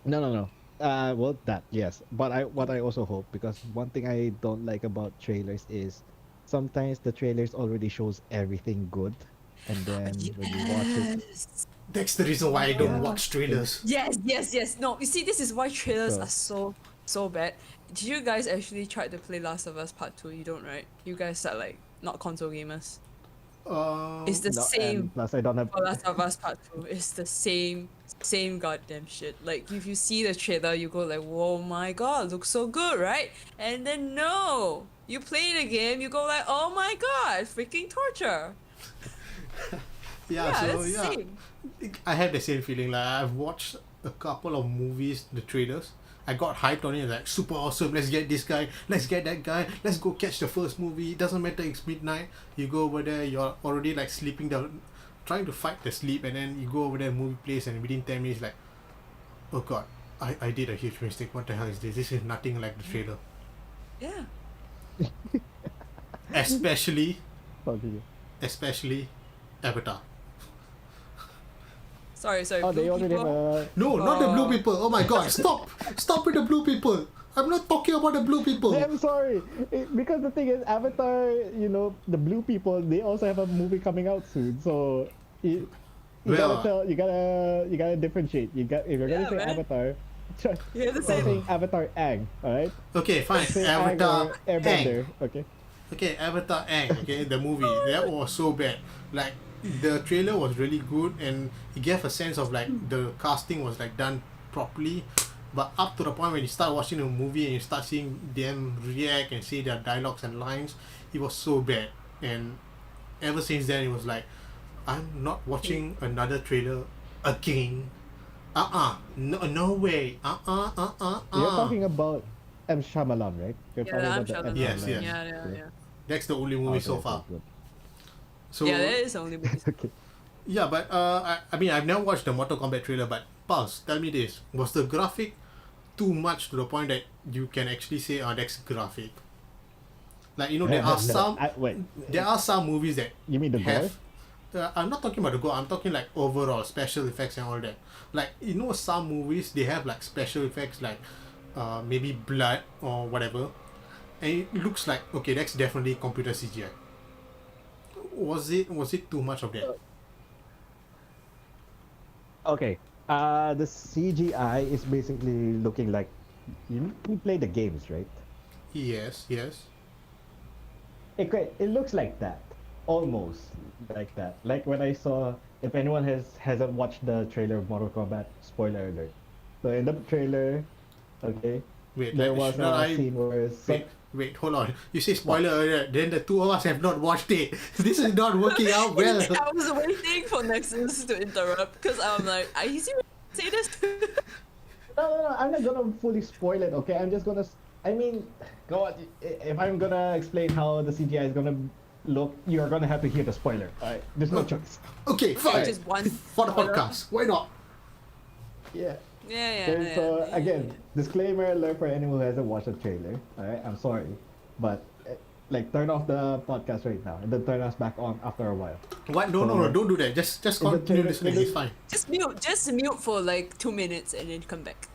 no. Well, that yes, but what I also hope, because one thing I don't like about trailers is sometimes the trailers already shows everything good, and then when you watch it, Yes. That's the reason why I yeah, don't watch trailers. Yes. No, you see, this is why trailers so are so bad. Did you guys actually try to play Last of Us Part 2? You don't, right? You guys are like not console gamers. It's the no, same and plus I don't have. for Last of Us Part 2. It's the same goddamn shit. Like if you see the trailer, you go like, "Whoa, my god, looks so good, right?" And then no, you play the game, you go like, "Oh my god, freaking torture." Yeah, Yeah, so that's the yeah, same. I have the same feeling. Like I've watched a couple of movies, the trailers. I got hyped on it, like super awesome. Let's get this guy. Let's get that guy. Let's go catch the first movie. It doesn't matter. It's midnight. You go over there. You're already like sleeping down, trying to fight the sleep, and then you go over there, movie place, and within 10 minutes, like, oh god, I did a huge mistake. What the hell is this? This is nothing like the trailer. Yeah. Especially, Okay. especially, Avatar. Sorry. Oh, they Blue already have people. a. No, not the blue Oh. people. Oh my god, stop with the blue people. I'm not talking about the blue people. I'm sorry, because the thing is, Avatar. The blue people. They also have a movie coming out soon, so you Well, you gotta differentiate. If you're gonna Yeah, say man. Avatar, try, You have to try say saying Avatar Aang. All right, okay, fine. say Aang Avatar or Aang. Airbender. Okay. Okay, Avatar Aang. Okay, the movie that was so bad. Like the trailer was really good, and it gave a sense of like the casting was like done properly. But up to the point when you start watching a movie and you start seeing them react and say their dialogues and lines, it was so bad. And ever since then, it was like, I'm not watching another trailer again. No way. You're talking about M. Shyamalan, right? You're talking Yeah, I'm about the M. Shyamalan. Yes, Shyamalan. yes. Yeah. That's the only movie Okay, so okay, far. good. So Yeah, that is the only movie. Okay. yeah, but I mean I've never watched the Mortal Kombat trailer, but Pulse, tell me this: was the graphic too much to the point that you can actually say, "Oh, that's graphic"? Like there are some Wait, there are some movies that you mean the gore? have. I'm not talking about the gore. I'm talking like overall special effects and all that. Like some movies they have like special effects like maybe blood or whatever, and it looks like okay, that's definitely computer CGI. Was it too much of that? Okay. The CGI is basically looking like you play the games, right? Yes, yes. It looks like that, almost like that. Like when I saw if anyone hasn't watched the trailer of Mortal Kombat, spoiler alert. So in the trailer, okay, Wait, there was should not a I scene where wait, hold on. You say spoiler alert, then the two of us have not watched it. This is not working out well. I was waiting for Nexus to interrupt because I'm like, are you serious? Say this? no, I'm not gonna fully spoil it. Okay, I'm just gonna. I mean, go on. If I'm gonna explain how the CGI is gonna look, you're gonna have to hear the spoiler. Alright, there's no choice. Okay, fine. Just one For the podcast. Why not? Yeah. Yeah. So again, disclaimer alert for anyone who hasn't watched the trailer. Alright, I'm sorry, but like turn off the podcast right now and then turn us back on after a while. What? No, don't do that. Just In the continue trailer- listening. It's fine. Just mute for like 2 minutes and then come back.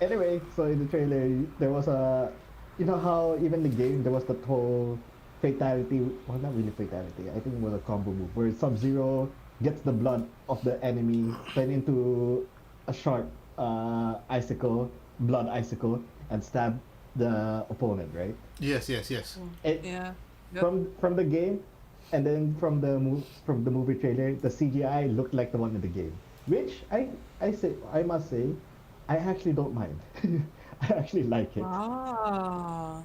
Anyway, so in the trailer there was a, you know how even the game there was the whole fatality. Well, not really fatality. I think it was a combo move where Sub-Zero gets the blood of the enemy turned into a sharp blood icicle, and stab the opponent, right? Yes. It, Yeah. Yep. From the game, and then from the movie trailer, the CGI looked like the one in the game, which I must say, I actually don't mind. I actually like it. Ah.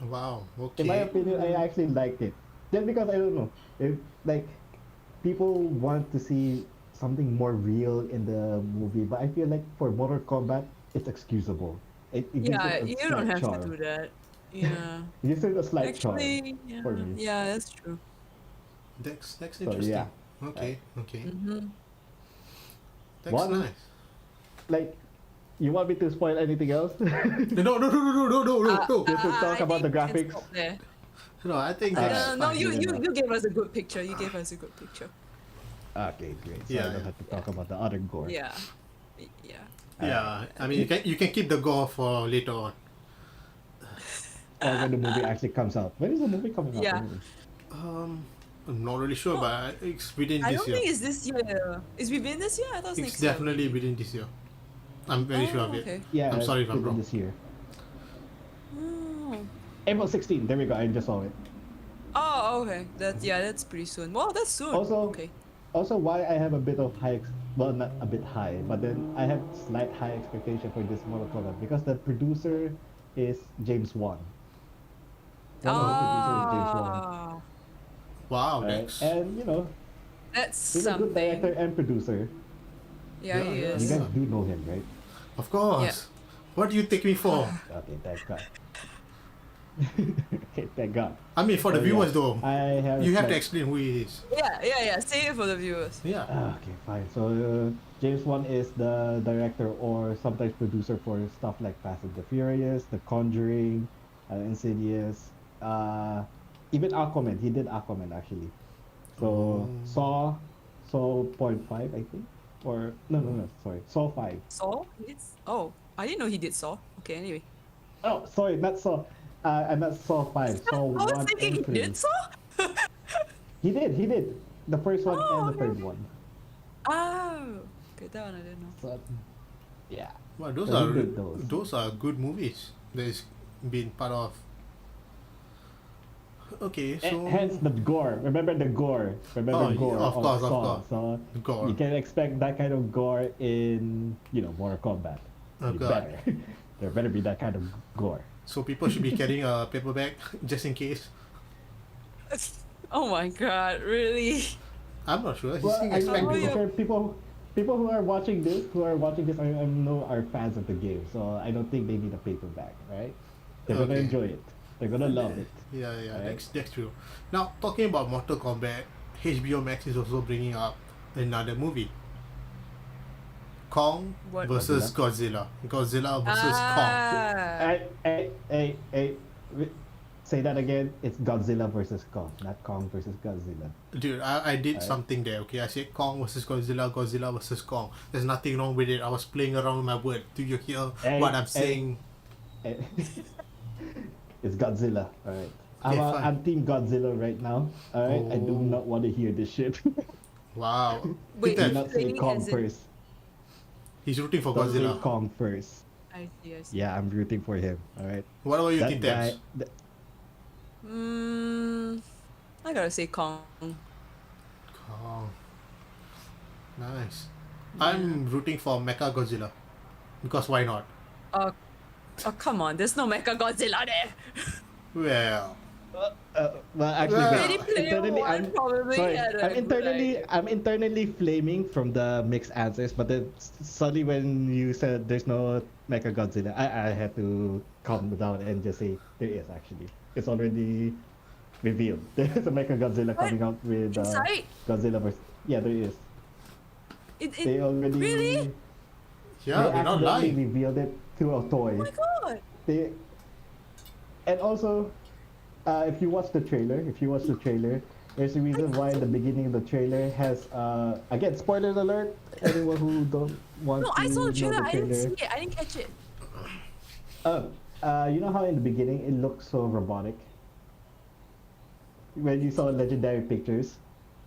Wow. In my Okay. opinion, I actually like it. Just because I don't know if like people want to see something more real in the movie, but I feel like for Mortal Kombat, it's excusable. It gives Yeah, it a you slight don't have charm. to do that. Yeah. It gives it a slight Actually, charm for me. yeah, that's true. That's So interesting. yeah, Okay. Mm-hmm. That's What? nice. like, you want me to spoil anything else? No. Just to talk about the graphics. There. No, I think Uh, that's No, fine. you gave us a good picture. You gave us a good picture. Okay, great. So Yeah, I don't yeah. have to talk about the other gore. Yeah. Yeah. Yeah, I mean you can keep the gore for later on. Or when the movie actually comes out. When is the movie coming out? Yeah. Anyway? I'm not really sure, but it's within I this don't year. think it's this year. Is within this year? I thought it's It's next year. definitely within this year. I'm very sure of it. Okay. Yeah, I'm sorry if I'm within wrong. this year. Oh. April 16. There we go. I just saw it. Oh, okay. That's pretty soon. Wow, that's soon. Also- okay. Also, why I have a bit of well, not a bit high, but then I have slight high expectation for this Mortal Kombat because the producer is James Wan. One of the producers is James Wan. Ah, Wow, Right? Dex. And you know, that's he's a good director something. and producer. Yeah, he Yeah, You is. guys do know him, right? Of course. What do you take me for? Okay, thank God. Okay, thank God. I mean, for the So, viewers yeah, though, I have you have to slight- explain who he is. Yeah. Say it for the viewers. Yeah. Okay, fine. So James Wan is the director or sometimes producer for stuff like Fast and the Furious, The Conjuring, Insidious, even Aquaman. He did Aquaman actually. So Oh. Saw Point 5, I think, or no, sorry, Saw 5. Saw? Oh, I didn't know he did Saw. Okay, anyway. Oh, sorry, not Saw. And not Saw 5. Saw I was 1 thinking he and 3. did Saw? He did. The first one Oh, and the okay. third one. Oh, okay, that one I didn't know. So, yeah. Well, those So he are did those. those are good movies. That is being part of. Okay, so Hence the gore. Remember the gore. Remember Oh, gore of course, of Saw. course. So gore. you can expect that kind of gore in, Mortal Kombat. Oh, You God. better. There better be that kind of gore. So people should be carrying a paper bag just in case. Oh my god, really? I'm not sure. He's Well, saying I expect mean, yeah. people. people who are watching this, I know are fans of the game. So I don't think they need a paper bag, right? They're gonna Okay. enjoy it. They're gonna love it. Yeah, Right. that's true. Now talking about Mortal Kombat, HBO Max is also bringing up another movie. Kong What? versus Godzilla. Godzilla versus Kong. Ah, Hey, say that again. It's Godzilla versus Kong, not Kong versus Godzilla. Dude, I did Right. something there, okay? I said Kong versus Godzilla, Godzilla versus Kong. There's nothing wrong with it. I was playing around with my word. Do you hear Hey, what I'm hey. saying? Eh, it's Godzilla, alright. Okay, fine. I'm Team Godzilla right now. Alright, I do Oh. not want to hear this shit. Wow. Wait, do Peter, not say Saying Kong as in- first. he's rooting for Don't say Godzilla. Kong first. I see. Yeah, I'm rooting for him. Alright. What about you, That Team guy. Tabs? I gotta say Kong. Kong. Nice. I'm rooting for Mecha Godzilla because why not? Oh, oh come on! There's no Mecha Godzilla there. Well, Well, actually, wait. Ready Player Internally, One probably sorry. had a good idea. I'm internally flaming from the mixed answers, but then suddenly when you said there's no Mecha Godzilla, I had to calm down and just say there is actually. It's already revealed. There's a Mecha Godzilla What? coming out with Inside? Godzilla vs. Yeah, there is. They already Really? yeah, they we're not accidentally lying. revealed it through a toy. Oh my god! They and also if you watch the trailer, there's a reason why the beginning of the trailer has again spoilers alert. Anyone who don't want No, to I saw the know trailer. the I didn't see it. I didn't catch it. You know how in the beginning it looks so robotic when you saw legendary pictures?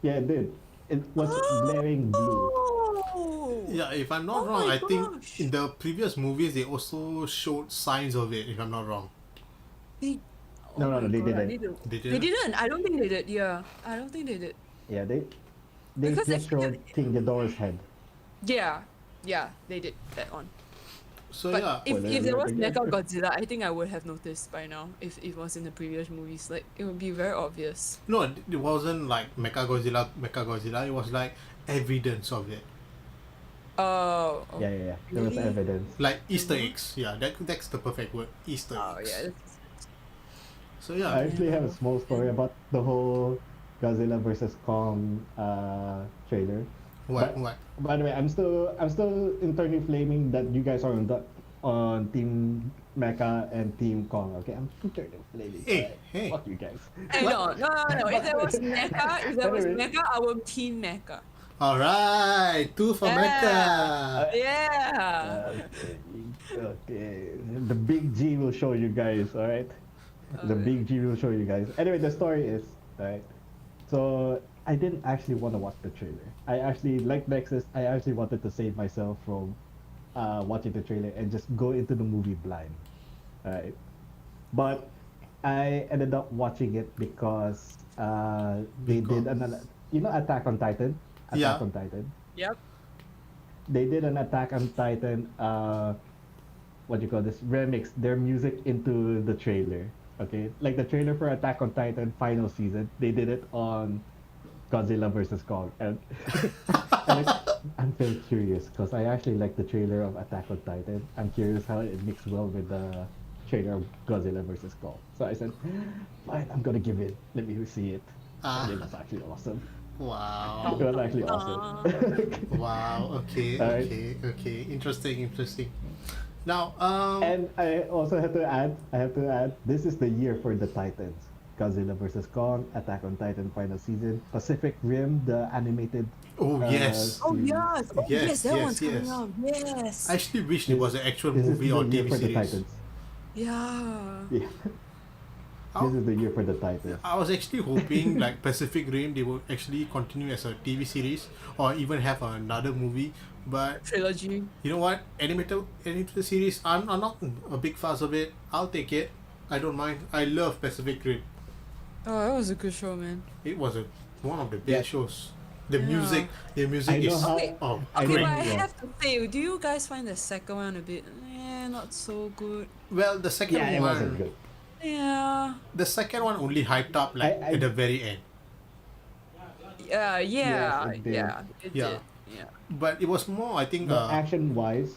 Yeah, it did. It was glaring blue. Oh! Yeah, if I'm not Oh wrong, my I think gosh. in the previous movies they also showed signs of it. If I'm not wrong, They, No, my they God, I didn't. need to- They They didn't? didn't. I don't think they did. Yeah, I don't think they did. Yeah, they Because just showed King Ghidorah's head. Yeah, they did that one. so But yeah. if there was Spoiler alert Mecha Godzilla, I think I would have noticed by now. If it was in the previous movies, like it would be very obvious. No, it wasn't like Mecha Godzilla. It was like evidence of it, Oh. Yeah. There was Really? evidence. like Easter eggs. Yeah, that's the perfect word. Easter Oh eggs. yeah. So I yeah, actually have a small story about the whole Godzilla versus Kong trailer. what? By the way, I'm still internally flaming that you guys are on Team Mecha and Team Kong. Okay, I'm internally flaming. Hey, alright? hey. Fuck you guys. Hey, no. If there was Anyway. Mecha, I would Team Mecha. All right, 2 for Yeah. Mecha. Yeah. Okay. The big G will show you guys. All right. The big G will show you guys. Anyway, the story is right. So I didn't actually want to watch the trailer. I actually, like Nexus, I actually wanted to save myself from watching the trailer and just go into the movie blind. Right. But I ended up watching it because they did another. You know, Attack on Titan. Yeah. Attack on Titan. Yep. They did an Attack on Titan. What do you call this? Remix their music into the trailer. Okay, like the trailer for Attack on Titan final season, they did it on Godzilla versus Kong, and, I'm very curious because I actually like the trailer of Attack on Titan. I'm curious how it mixed well with the trailer of Godzilla versus Kong. So I said, fine, I'm gonna give it. Let me see it. And it was actually awesome. Wow. It was actually awesome. Wow. Okay. Alright. Okay. Interesting. Now, And I also have to add, this is the year for the Titans. Godzilla vs. Kong, Attack on Titan final season, Pacific Rim, the animated. oh yes. Oh series. yes. Oh Yes, yes. That yes, one's coming yes. out. Yes. I actually wish it was an actual This is movie the or year TV for the series. Titans. Yeah. Yeah. Oh. This is the year for the Titans. I was actually hoping like Pacific Rim they would actually continue as a TV series or even have another movie. But Trilogy. you know what? Animated series, I'm not a big fan of it. I'll take it. I don't mind. I love Pacific Rim. Oh, that was a good show, man. It was one of the best Yeah. shows. The Yeah. music I is know how- Okay, great. but I Yeah. have to say, do you guys find the second one a bit, not so good? Well, the second Yeah, it wasn't one, good. Yeah. the second one only hyped up like I- at the very end. Yeah. Yes, it did. Yeah. It Yeah. did. Yeah. But it was more, I think. But action-wise,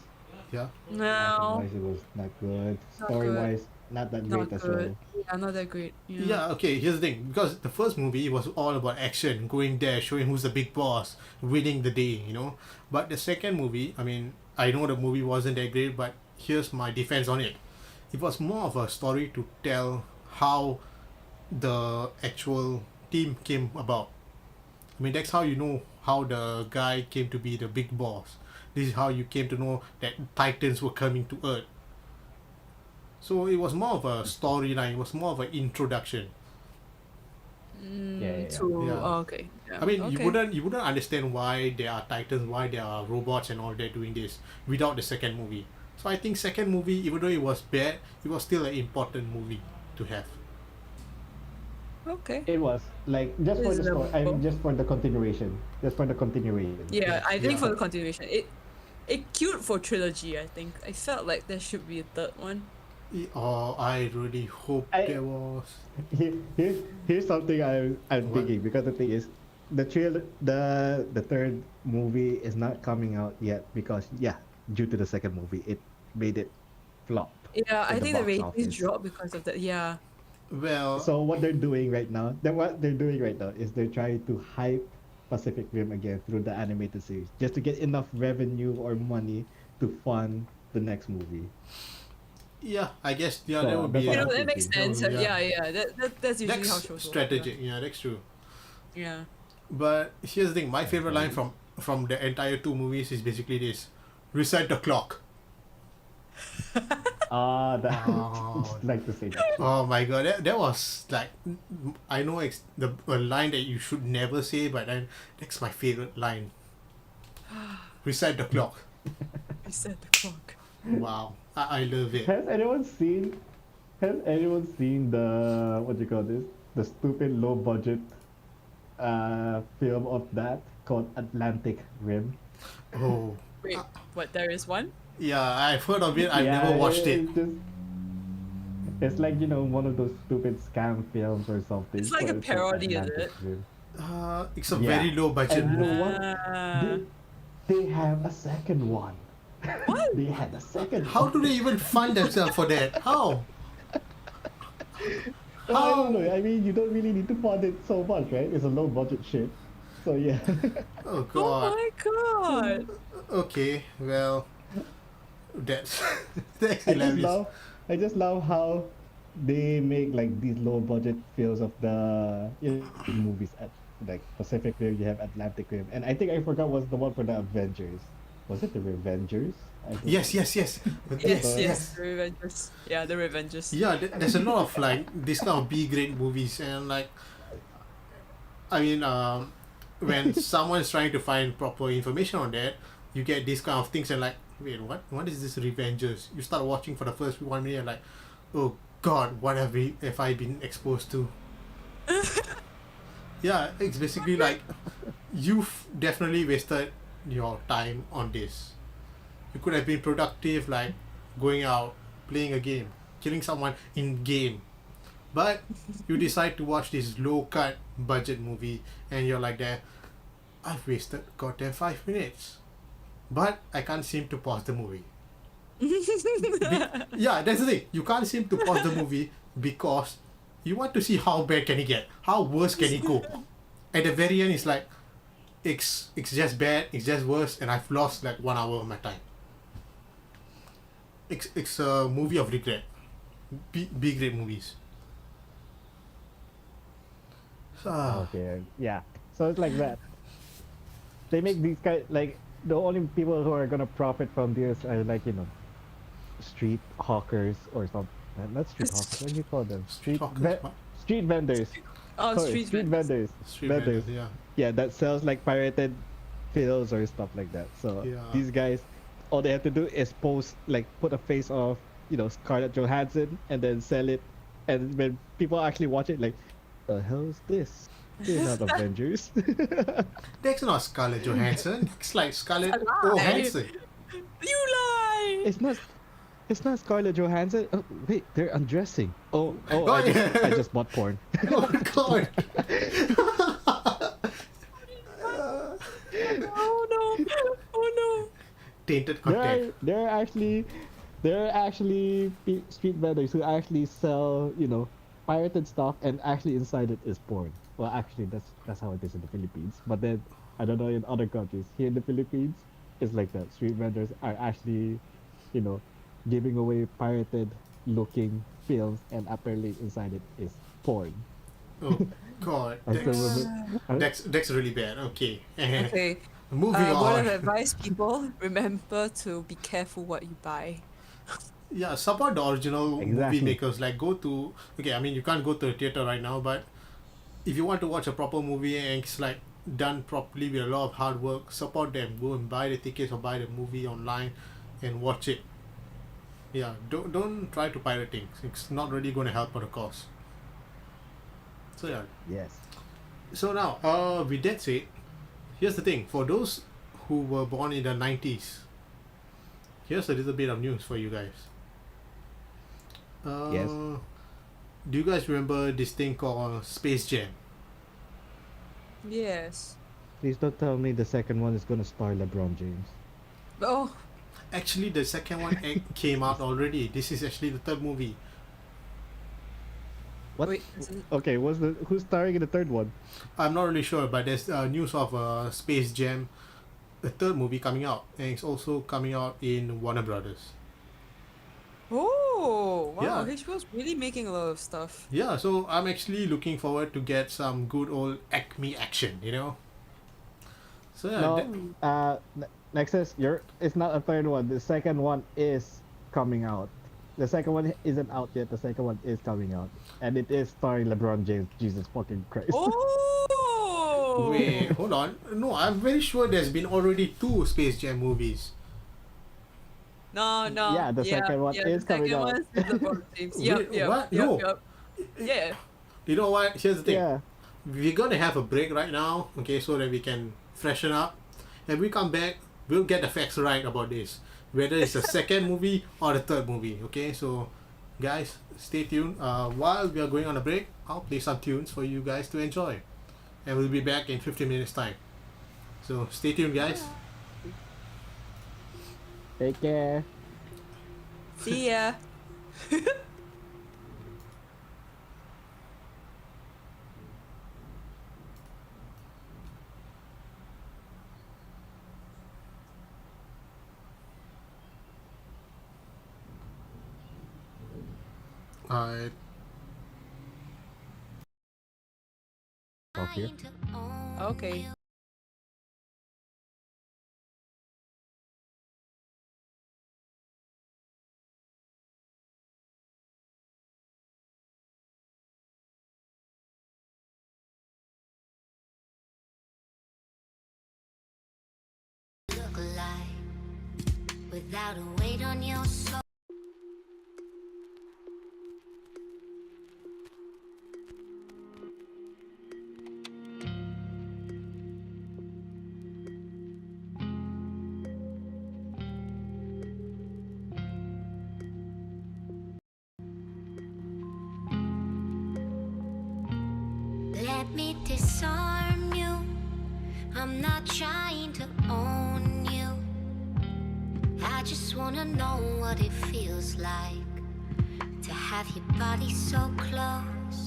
Yeah. No. it was not good. Not Story-wise, not that Not great as good. well. Yeah, not that great. Yeah. Yeah, okay, here's the thing. Because the first movie was all about action, going there, showing who's the big boss, winning the day, you know. But the second movie, I mean, I know the movie wasn't that great, but here's my defense on it. It was more of a story to tell how the actual team came about. I mean, that's how you know how the guy came to be the big boss. This is how you came to know that Titans were coming to Earth. So it was more of a storyline. It was more of an introduction. Yeah. To, Yeah. oh, okay. Yeah. I mean, okay. you wouldn't understand why there are Titans, why there are robots and all that doing this without the second movie. So I think second movie, even though it was bad, it was still an important movie to have. Okay. It was like just for the story. I mean, Reasonable. just for the continuation. Just for the continuation. Yeah, Yes. I think Yeah. for the continuation, it queued for trilogy. I think I felt like there should be a third one. Oh, I really hope I there was. here's something I'm What? thinking, because the thing is, the third movie is not coming out yet because, yeah, due to the second movie, it made it flop Yeah, in I the think the box ratings office. dropped because of that. Yeah. Well, So what they're doing right now, what they're doing right now is they're trying to hype Pacific Rim again through the animated series, just to get enough revenue or money to fund the next movie. yeah, I guess yeah, that So would that's be what You a, I'm know, that makes thinking. that sense. would be, yeah. Yeah, yeah. That's usually how That's shows work. Yeah. strategic. Yeah, that's true. Yeah. But here's the thing: my Fan favorite line service. from the entire two movies is basically this: "Reset the clock." That Oh, just like to say that shit. oh my god, that was like, I know the a line that you should never say, but then that's my favorite line. Reset the clock. Reset the clock. Wow, I love it. Has anyone seen? Has anyone seen the, what do you call this? The stupid low budget film of that called Atlantic Rim? Oh, Wait, what? There is one? yeah, I've heard of it. I've Yeah, never watched it. it's just, it's like, one of those stupid scam films or something. It's like So a it's called parody, is Atlantic it? Rim. It's a Yeah. very low budget And you know movie. what? Ah. They have a second one. What? They had a second How one. do they even fund themselves for that? How? I don't know. I mean, you don't really need to fund it so much, right? It's a low budget shit. So yeah. Oh Oh god. my god. Okay, well, that's that's I just hilarious. love I just love how they make like these low budget feels of the, movies at like Pacific Rim. You have Atlantic Rim, and I think I forgot what's the one for the Avengers. Was it the Revengers? I don't Yes, know. yes, yes, Yes, yes, yes. The Revengers. Yeah, the Revengers. Yeah, there's a lot of like this kind of B grade movies, and like, I mean, when someone's trying to find proper information on that, you get these kind of things, and like, wait, what? What is this Revengers? You start watching for the first 1 minute, and like, oh God, what have I been exposed to? Yeah, it's basically like you've definitely wasted your time on this. You could have been productive, like going out, playing a game, killing someone in game. But you decide to watch this low cut budget movie, and you're like, there, I've wasted goddamn 5 minutes. But I can't seem to pause the movie. Yeah, that's the thing. You can't seem to pause the movie because you want to see how bad can it get, how worse can it go. At the very end, it's like, it's just bad, it's just worse, and I've lost like 1 hour of my time. It's a movie of regret. B grade movies. So, Okay, yeah. So it's like that. They make these guys like the only people who are gonna profit from this are like, street hawkers or something. Not street hawkers. What do you call them? Hawkers, what? Street vendors. Oh, Sorry, street street vendors. vendors. Street Vendors. vendors, yeah. Yeah, that sells like pirated pills or stuff like that. So Yeah. these guys, all they have to do is post, like, put a face of, Scarlett Johansson, and then sell it. And when people actually watch it, like, the hell is this? They're not Avengers. That's not Scarlett Johansson. It's like Scarlett It's a lie. Johansson. You lie. It's not. It's not Scarlett Johansson. Oh, wait, they're undressing. Oh, Oh, I just bought porn. Oh God. Oh no. Oh no. Tainted There content. are there are actually street vendors who actually sell, pirated stuff, and actually inside it is porn. Well, actually, that's how it is in the Philippines. But then I don't know in other countries. Here in the Philippines, it's like that. Street vendors are actually, you know, giving away pirated looking films, and apparently inside it is porn. Oh God. I still That's remember. that's really bad. Okay. Okay. Moving Word of on. advice, people: remember to be careful what you buy. Yeah, support the original movie Exactly. makers. Like, go to, okay, I mean, you can't go to the theater right now, but if you want to watch a proper movie and it's like done properly with a lot of hard work, support them. Go and buy the tickets or buy the movie online and watch it. Yeah, don't try to pirate things. It's not really going to help for the cause. So yeah. Yes. So now, with that said, here's the thing. For those who were born in the 90s, here's a little bit of news for you guys. Yes. Do you guys remember this thing called Space Jam? Yes. Please don't tell me the second one is gonna star LeBron James. Oh, Actually, the second one came out already. This is actually the third movie. What? wait. Isn't, Okay, who's starring in the third one? I'm not really sure, but there's news of Space Jam, the third movie coming out, and it's also coming out in Warner Brothers. oh, wow. Yeah. HBO's really making a lot of stuff. Yeah, so I'm actually looking forward to get some good old Acme action, you know. So yeah, No, Nexus, it's not a third one. The second one is coming out. The second one isn't out yet. The second one is coming out, and it is starring LeBron James. Jesus fucking Christ! Oh! wait, hold on. No, I'm very sure there's been already 2 Space Jam movies. No. Yeah, the second one is coming out. The second one is LeBron James. Wait, what? No. Yep. Yeah. You know what? Here's the thing. Yeah, We're gonna have a break right now, okay, so that we can freshen up. And we come back, we'll get the facts right about this. Whether it's the second movie or the third movie, okay? So, guys, stay tuned. While we are going on a break, I'll play some tunes for you guys to enjoy. And we'll be back in 15 minutes' time. So, stay tuned, guys. take care. See ya. I Off here. Okay. Look like without a weight on your soul. Let me disarm you. I'm not trying to own you. I just wanna know what it feels like to have your body so close.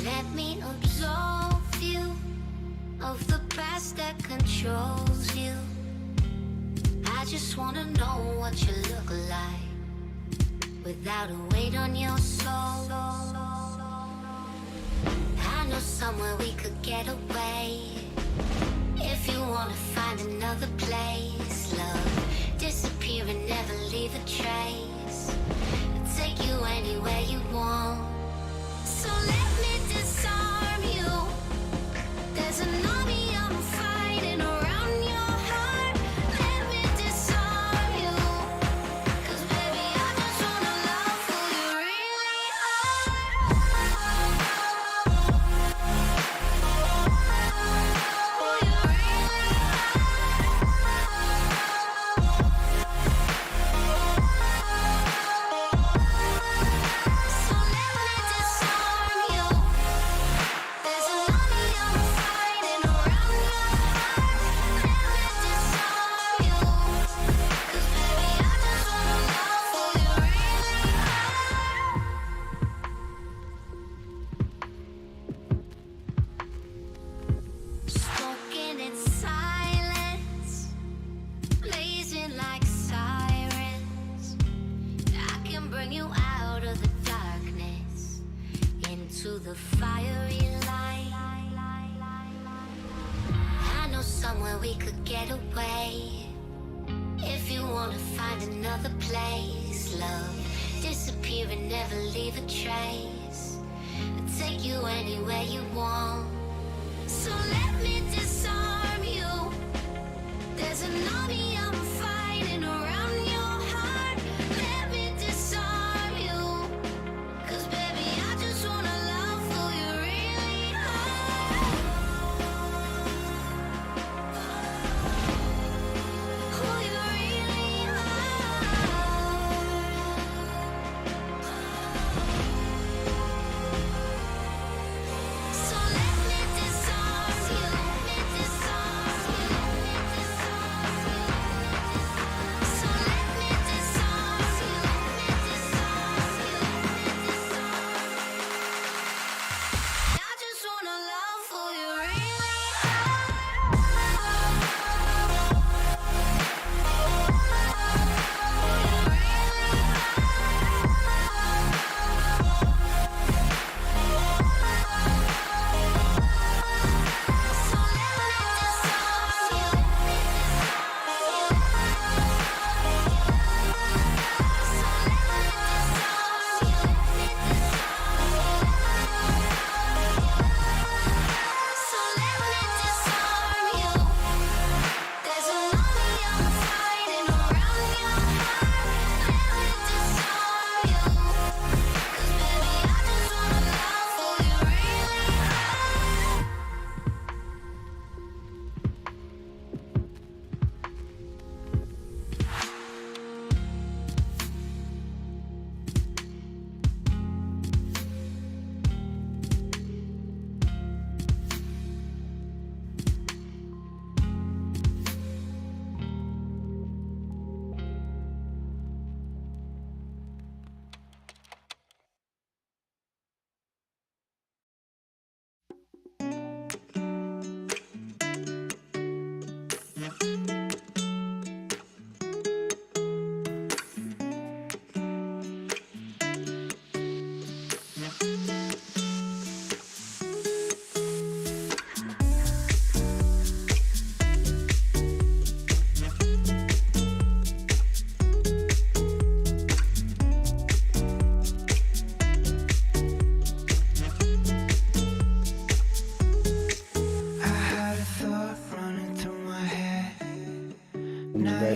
Let me absolve you of the past that controls you. I just wanna know what you look like without a weight on your soul. I know somewhere we could get away. If you wanna find another place, love, disappear and never leave a trace. I'll take you anywhere you want. So let me disarm you. There's an army I'm fighting around your heart. Let me disarm you. 'Cause baby, I just wanna love who you really are. Who you really So let me disarm you. There's an army I'm fighting around your heart. Let me disarm you. 'Cause baby, I just wanna love who you really are. Smoking in silence, blazing like sirens. I can bring you out of the darkness into the fiery light. I know somewhere we could get away. If you wanna find another place, love, disappear and never leave a trace. I'll take you anywhere you want. So let me disarm you. There's an army I'm fighting around your heart. Let me disarm you. 'Cause baby, I just wanna love who you really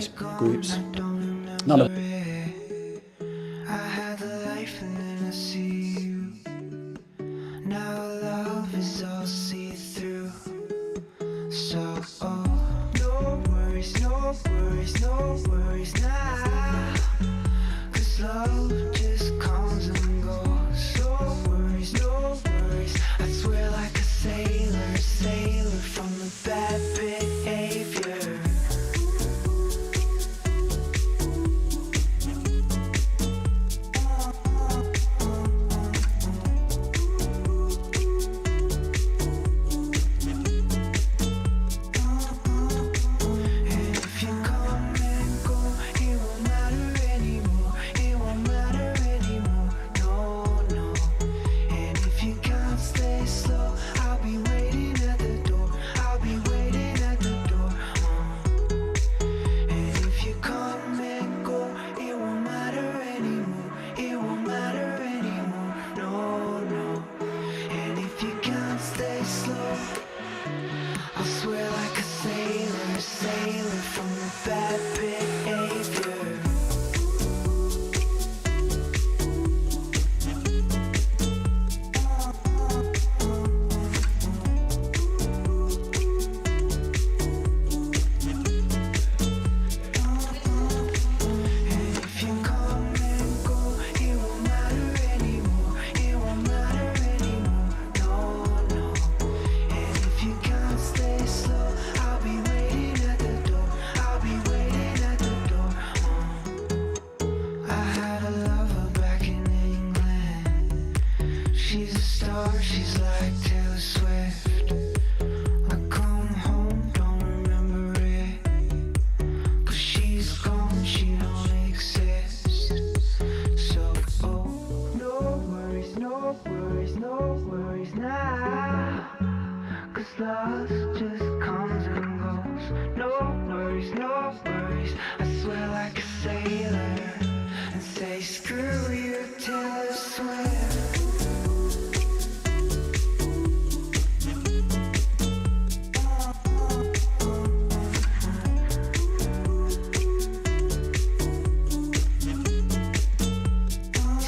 various groups. None of I had the life and then I see you. Now love is all see-through. So, oh, no worries, no worries, no worries now. 'Cause love just comes and goes. No worries, no worries. I swear like a sailor, sailor from the bad behavior. And if you come and go, it won't matter anymore. It won't matter anymore. No, no. And if you can't stay slow, I'll be waiting at the door. I'll be waiting at the door. And if you come and go, it won't matter anymore. It won't matter anymore. No, no. And if you can't stay slow, I'll swear like a sailor, sailor from the bad behavior. And if you come and go, it won't matter anymore. It won't matter anymore. No, no. And if you can't stay slow, I'll be waiting at the door. I'll be waiting at the door. I had a lover back in England. She's a star, she's like Taylor Swift. I come home, don't remember it. 'Cause she's gone, she don't exist. So, oh, no worries, no worries, no worries now. 'Cause love just comes and goes. No worries, no worries. I swear like a sailor and say screw you Taylor Swift.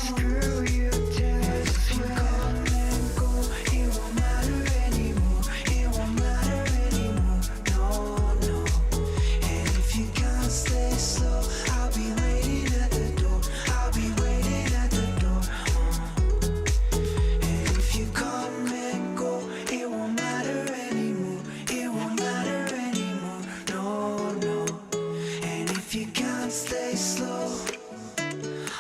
Screw you Taylor Swift. Come and go, it won't matter anymore. It won't matter anymore. No, no. And if you can't stay slow, I'll be waiting at the door. I'll be waiting at the door. And if you come and go, it won't matter anymore. It won't matter anymore. No, no. And if you can't stay slow,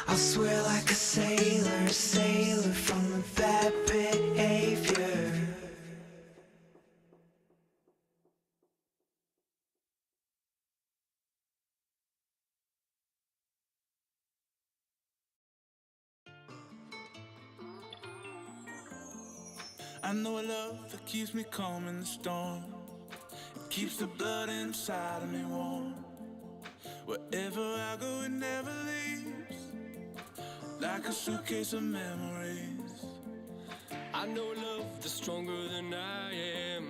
I'll swear like a sailor, sailor from the bad behavior. I know a love that keeps me calm in the storm. It keeps the blood inside of me warm. Wherever I go, it never leaves. Like a suitcase of memories. I know love that's stronger than I am.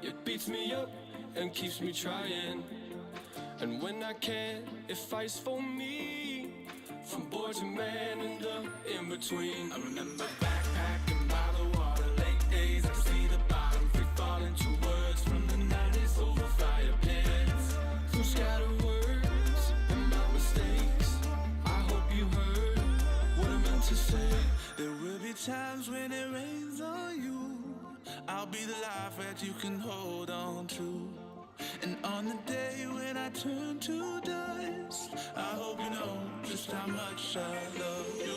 It beats me up and keeps me trying. And when I can't, it fights for me. From boy to man and the in-between. I remember backpacking by the water, late days, I see the bottom, free falling to words from the 90s over fire pits. Through scattered words and my mistakes, I hope you heard what I meant to say. There will be times when it rains on you. I'll be the life that you can hold on to. And on the day when I turn to dust, I hope you know just how much I love you.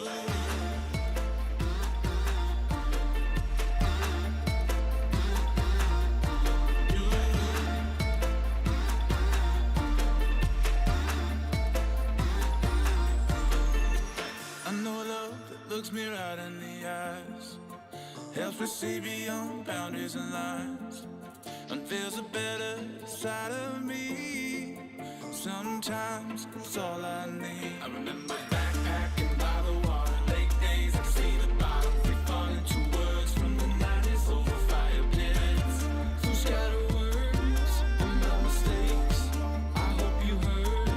I know love that looks me right in the eyes, helps me see beyond boundaries and lines, unveils a better side of me. Sometimes it's all I need. I remember backpacking by the water, late days, I see the bottom, free falling to words from the 90s over fire pits. Through scattered words and my mistakes, I hope you heard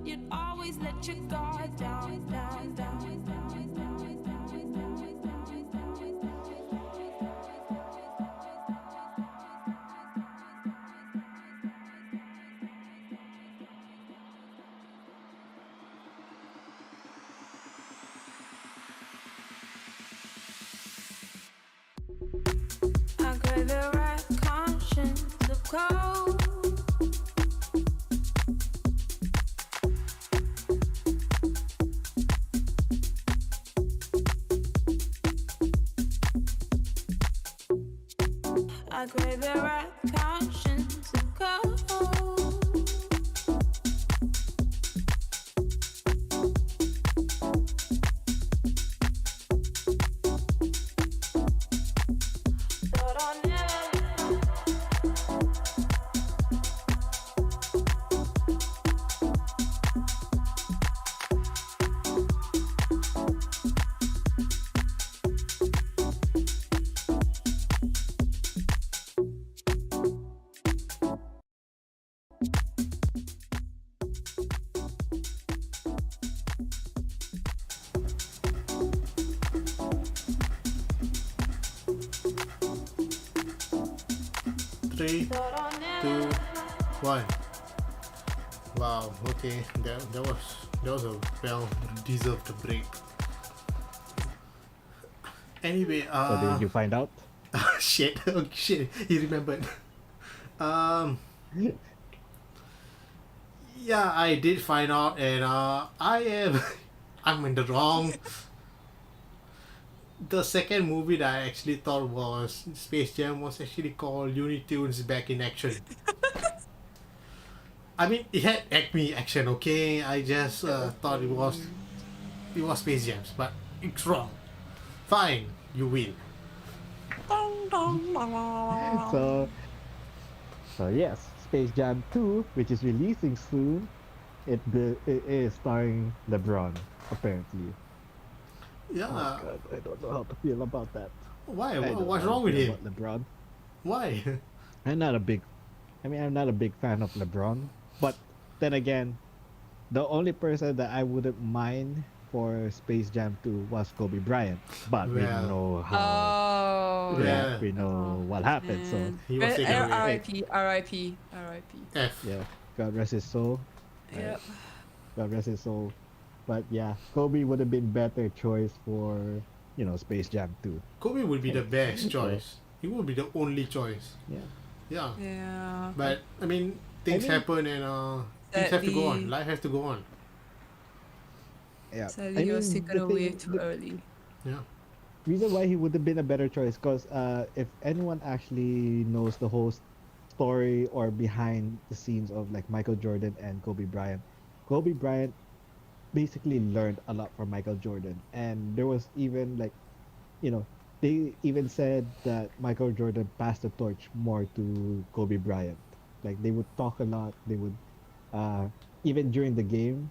thought you'd always let your guard down, down, down, down, down, down, down. I crave the right conscience of cold. I crave the right conscience of cold. But I'll never Three, 2, 1. Wow. Okay. That was a well deserved break. Anyway, So did you find out? shit. Oh shit. He remembered. Yeah, I did find out, and I'm in the wrong. The second movie that I actually thought was Space Jam was actually called Looney Tunes Back in Action. I mean, it had Acme action, okay? I just thought it was Space Jams, but it's wrong. Fine, you win. So yes, Space Jam 2, which is releasing soon, it is starring LeBron, apparently. Yeah. Oh God, I don't know how to feel about that. Why? I don't What's know how wrong to with feel him? about LeBron. Why? I'm not a big fan of LeBron, but then again, the only person that I wouldn't mind for Space Jam 2 was Kobe Bryant, but we Well, know how Oh, Yeah. we know what happened. So man. He was taken away. R.I.P. R.I.P. R.I.P. F. yeah, God rest his soul. Yep. God rest his soul. But yeah, Kobe would have been better choice for Space Jam 2. Kobe would be the best choice. He would be the only choice. Yeah. Yeah. Yeah. But I mean, things mean- happen, and things have to go on. Sadly- Life has to go on. Yeah. Sadly, he was taken the away thing- too the early. Yeah. reason why he would have been a better choice, because if anyone actually knows the whole story or behind the scenes of like Michael Jordan and Kobe Bryant basically learned a lot from Michael Jordan, and there was even like, they even said that Michael Jordan passed the torch more to Kobe Bryant. Like they would talk a lot. They would, even during the game,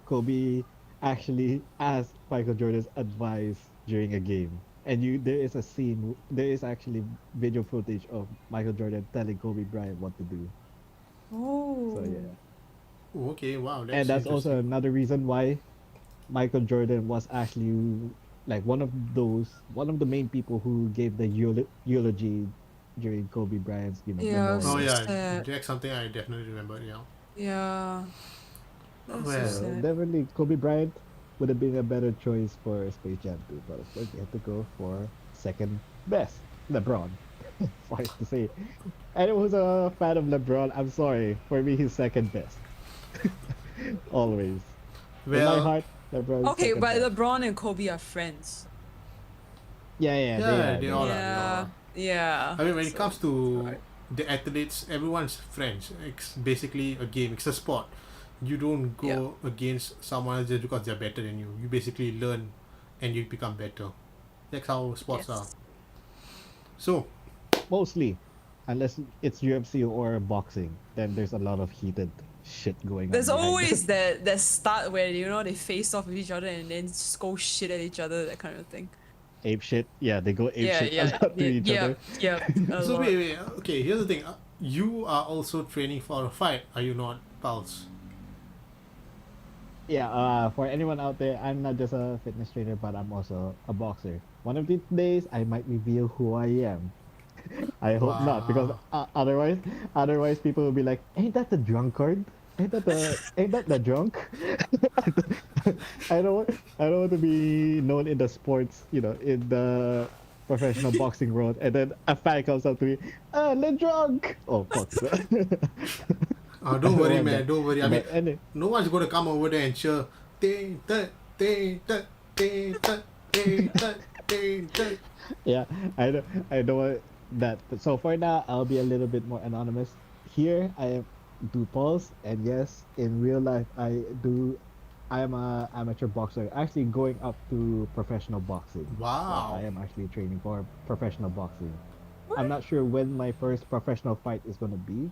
Kobe actually asked Michael Jordan's advice during a game. And there is actually video footage of Michael Jordan telling Kobe Bryant what to do. Oh. So yeah. Oh, okay. Wow. And that's also interesting. another reason why Michael Jordan was actually like one of the main people who gave the eulogy during Kobe Bryant's Yeah, memorial. Oh yeah, sad. that's something I definitely remember. Yeah. Yeah. That's Well, so sad. Definitely Kobe Bryant would have been a better choice for Space Jam 2, but of course you have to go for second best, LeBron. Sorry to say. Anyone who's a fan of LeBron, I'm sorry. For me, he's second best. Always. In my Well, heart, LeBron. Okay, but LeBron and Kobe are friends. Yeah, yeah, they they are. all are. Yeah. Yeah. I mean, when it So- comes to the athletes, everyone's friends. It's basically a game. It's a sport. You don't go against someone else just because they're better than you. You basically learn, and you become better. That's how sports are. Yes. So, Mostly, unless it's UFC or boxing, then there's a lot of heated shit going There's on. behind always it. that start where they face off with each other and then scold shit at each other, that kind of thing. ape shit. Yeah, they go ape Yeah, shit yeah, a lot to each yeah, other. yeah. a so lot. wait. Okay, here's the thing. You are also training for a fight, are you not, pals? Yeah, for anyone out there, I'm not just a fitness trainer, but I'm also a boxer. One of these days, I might reveal who I am. I hope not, because Wow. otherwise people will be like, "Ain't that the drunkard? Ain't that the drunk?" I don't want to be known in the sports, in the professional boxing world, and then a fan comes up to me, the drunk. Oh fuck! I Don't don't worry, want man. that. Don't worry. I mean, But any, no one's gonna come over there and cheer. Tainted, tainted, tainted, tainted, tainted. yeah, I don't want that. But so for now, I'll be a little bit more anonymous. Here, I do polls, and yes, in real life, I am a amateur boxer, actually going up to professional boxing. So I Wow. am actually training for professional boxing. I'm What? not sure when my first professional fight is gonna be,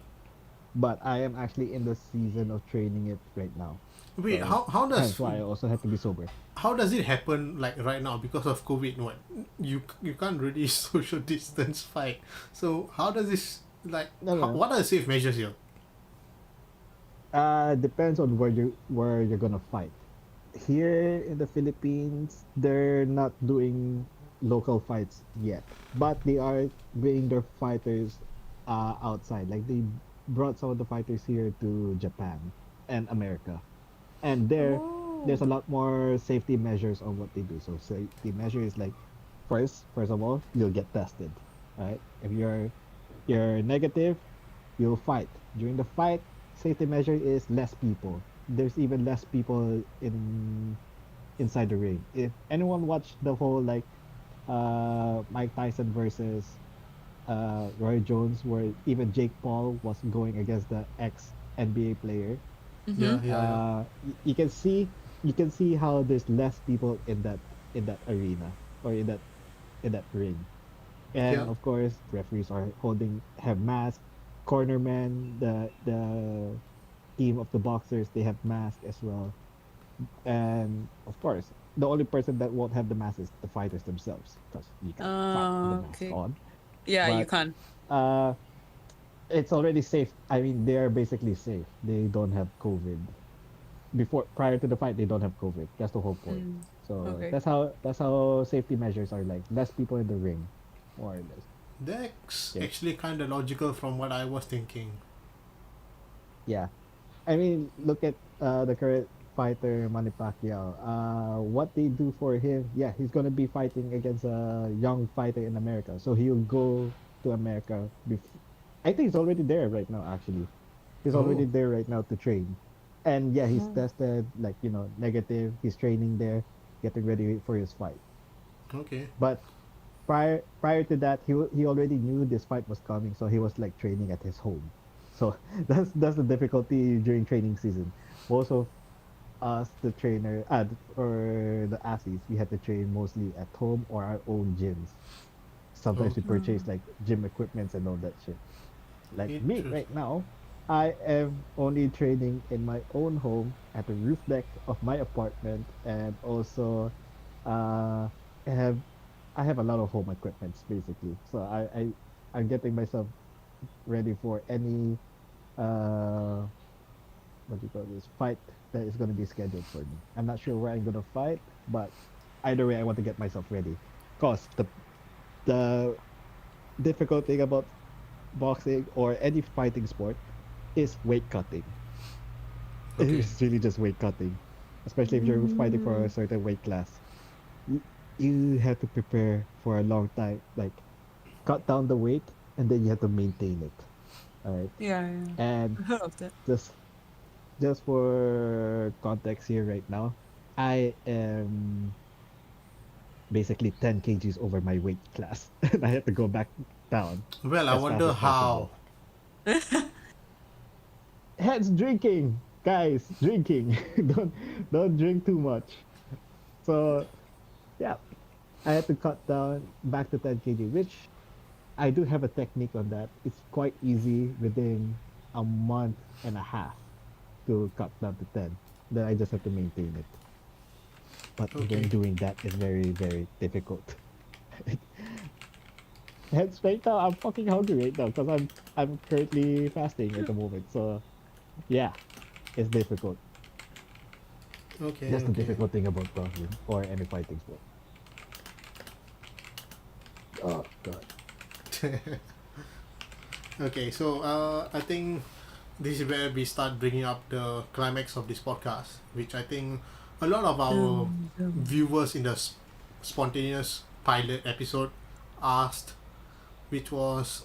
but I am actually in the season of training it right now. Wait, So how hence does why I also have to be sober. how does it happen like right now because of COVID? What you can't really social distance fight. So how does this like? No, no, no. What are the safe measures here? Depends on where you're gonna fight. Here in the Philippines, they're not doing local fights yet, but they are bringing their fighters outside. Like they brought some of the fighters here to Japan and America, and there's Oh. a lot more safety measures on what they do. So safety measure is like first of all, you'll get tested, right? If you're negative, you'll fight. During the fight, safety measure is less people. There's even less people inside the ring. If anyone watched the whole like Mike Tyson versus Roy Jones, where even Jake Paul was going against the ex NBA player, Yeah, Mm-hmm. yeah, yeah. you can see how there's less people in that arena or in that ring. Yeah. And of course, referees have masks. Cornermen, the team of the boxers, they have masks as well. And of course, the only person that won't have the mask is the fighters themselves, because you can't fight with the mask Okay. on. Yeah, you But can. uh, it's already safe. I mean, they're basically safe. They don't have COVID. Prior to the fight, they don't have COVID. That's the whole point. Mm. So Okay. that's how safety measures are like. Less people in the ring, more or less. That's Yeah. actually kind of logical from what I was thinking. Yeah. I mean, look at the current fighter Manny Pacquiao. What they do for him, yeah, he's gonna be fighting against a young fighter in America, so he'll go to America. I think he's already there right now. Actually, he's Oh, already there right now to train, and yeah, he's Oh. tested like negative. He's training there, getting ready for his fight. okay. But prior to that, he already knew this fight was coming, so he was like training at his home. So that's the difficulty during training season. Most of us, the trainer, or the athletes, we had to train mostly at home or our own gyms. Oh, Sometimes we purchase like gym equipments and all that shit. Like me interesting. right now, I am only training in my own home at the roof deck of my apartment, and also uh, I have I have a lot of home equipments basically. So I'm getting myself ready for any uh what do you call this fight that is going to be scheduled for me. I'm not sure where I'm going to fight, but either way, I want to get myself ready. Cause the difficult thing about boxing or any fighting sport is weight cutting. Okay. It's really just weight cutting, especially if you're fighting for a Mm. certain weight class. You, you have to prepare for a long time, like cut down the weight, and then you have to maintain it. All right, Yeah, yeah. and I heard of that. just just for context here right now, I am basically 10 kgs over my weight class, and I have to go back down Well, I as fast wonder as how. possible. Hence drinking, guys, drinking. Don't drink too much. So yeah, I had to cut down back to 10 kg, which I do have a technique on that. It's quite easy within a month and a half to cut down to 10. Then I just have to maintain it. But even Okay. doing that is very, very difficult. Hence, right now I'm fucking hungry right now because I'm currently fasting at the moment. So yeah, it's difficult. Okay, That's the okay. difficult thing about brawling or any fighting sport. Oh god. Okay, so I think this is where we start bringing up the climax of this podcast, which I think a lot of our viewers in the spontaneous pilot episode asked, which was,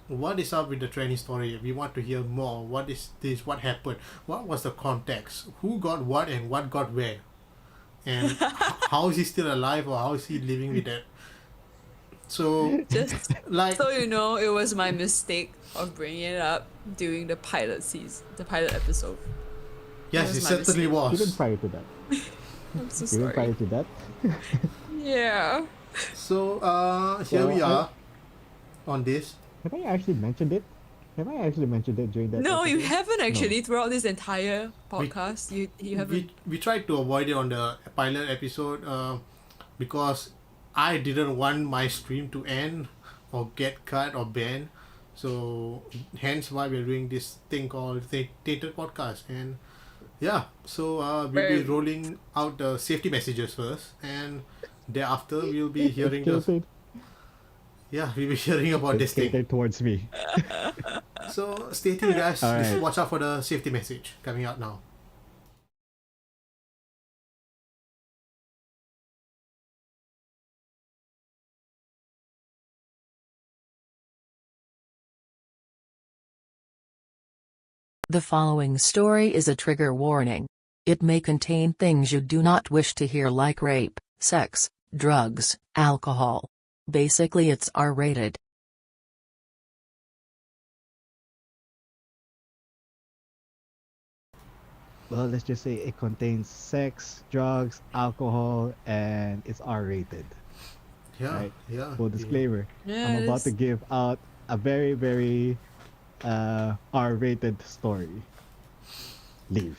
what is up with the training story? We want to hear more. What is this? What happened? What was the context? Who got what and what got where? And how is he still alive, or how is he living with that? So, Just like, so you know, it was my mistake of bringing it up during the pilot season, the pilot episode. yes, was it my certainly mistake. Even was. prior to that. I'm so Even prior sorry. to that. Yeah. So, here So we I are on this. have I actually mentioned it? Have I actually mentioned it during that No, you episode? haven't No. actually throughout this entire podcast. You haven't. We tried to avoid it on the pilot episode because I didn't want my stream to end or get cut or banned. So hence why we're doing this thing called Tainted Podcast. And yeah, so we'll be Where- rolling out the safety messages first, and thereafter we'll be hearing It's the we'll be hearing about this thing. catered towards me. So stay tuned, guys. All Just right. watch out for the safety message coming out now. The following story is a trigger warning. It may contain things you do not wish to hear, like rape, sex, drugs, alcohol. Basically, it's R-rated. Well, let's just say it contains sex, drugs, alcohol, and it's R-rated. Yeah, Right. yeah. Full disclaimer. Yeah, I'm it about to is. give out a very, very R-rated story. Leave.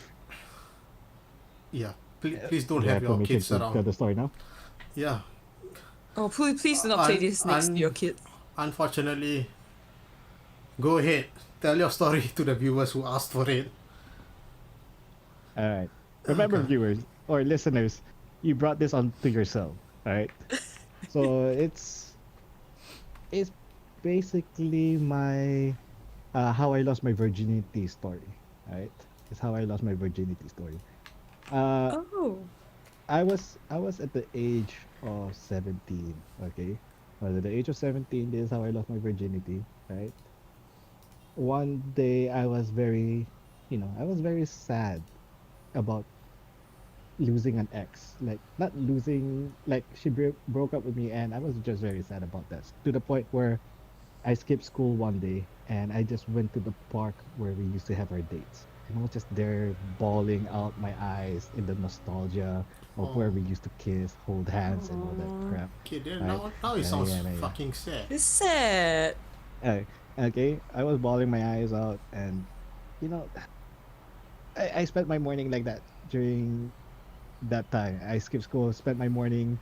Yeah. Please don't Do I have your permission kids to tell around. the story now? Yeah. Oh, please do not play this next to your kids. Unfortunately, go ahead. Tell your story to the viewers who asked for it. All right. Remember, Okay. viewers or listeners, you brought this on to yourself. All right. So it's basically my how I lost my virginity story. Right. It's how I lost my virginity story. Uh, Oh. I was at the age of 17. Okay. Well, at the age of 17, this is how I lost my virginity. Right. One day I was very, I was very sad about losing an ex. Like, not losing, like, she broke up with me, and I was just very sad about that. To the point where I skipped school one day and I just went to the park where we used to have our dates. And I was just there bawling out my eyes in the nostalgia of where we used to kiss, hold hands, and all that crap. Okay, then Right. now it Yeah, sounds yeah, yeah. fucking sad. It's sad. Okay, I was bawling my eyes out, and you know, I spent my morning like that during that time. I skipped school, spent my morning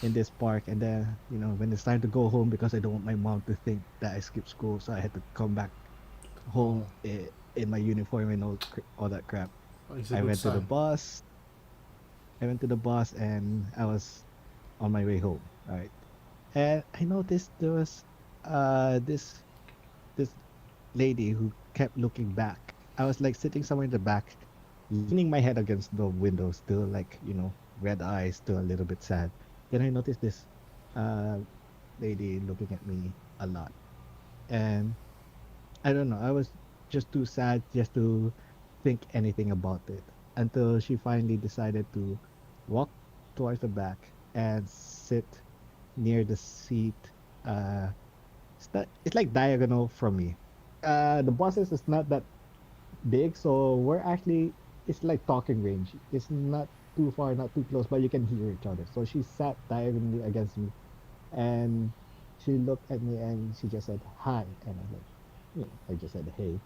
in this park, and then when it's time to go home, because I don't want my mom to think that I skipped school, so I had to come back home in my uniform and all that crap. Oh, it's a I good went to the sign. bus. I went to the bus, and I was on my way home. Right, and I noticed there was this lady who kept looking back. I was like sitting somewhere in the back, leaning my head against the window, still like, red eyes, still a little bit sad. Then I noticed this uh, lady looking at me a lot. And I don't know, I was just too sad just to think anything about it until she finally decided to walk towards the back and sit near the seat. It's like diagonal from me. The buses is not that big, so it's like talking range. It's not too far, not too close, but you can hear each other. So she sat diagonally against me, and she looked at me and she just said hi, and I was like, I just said hey,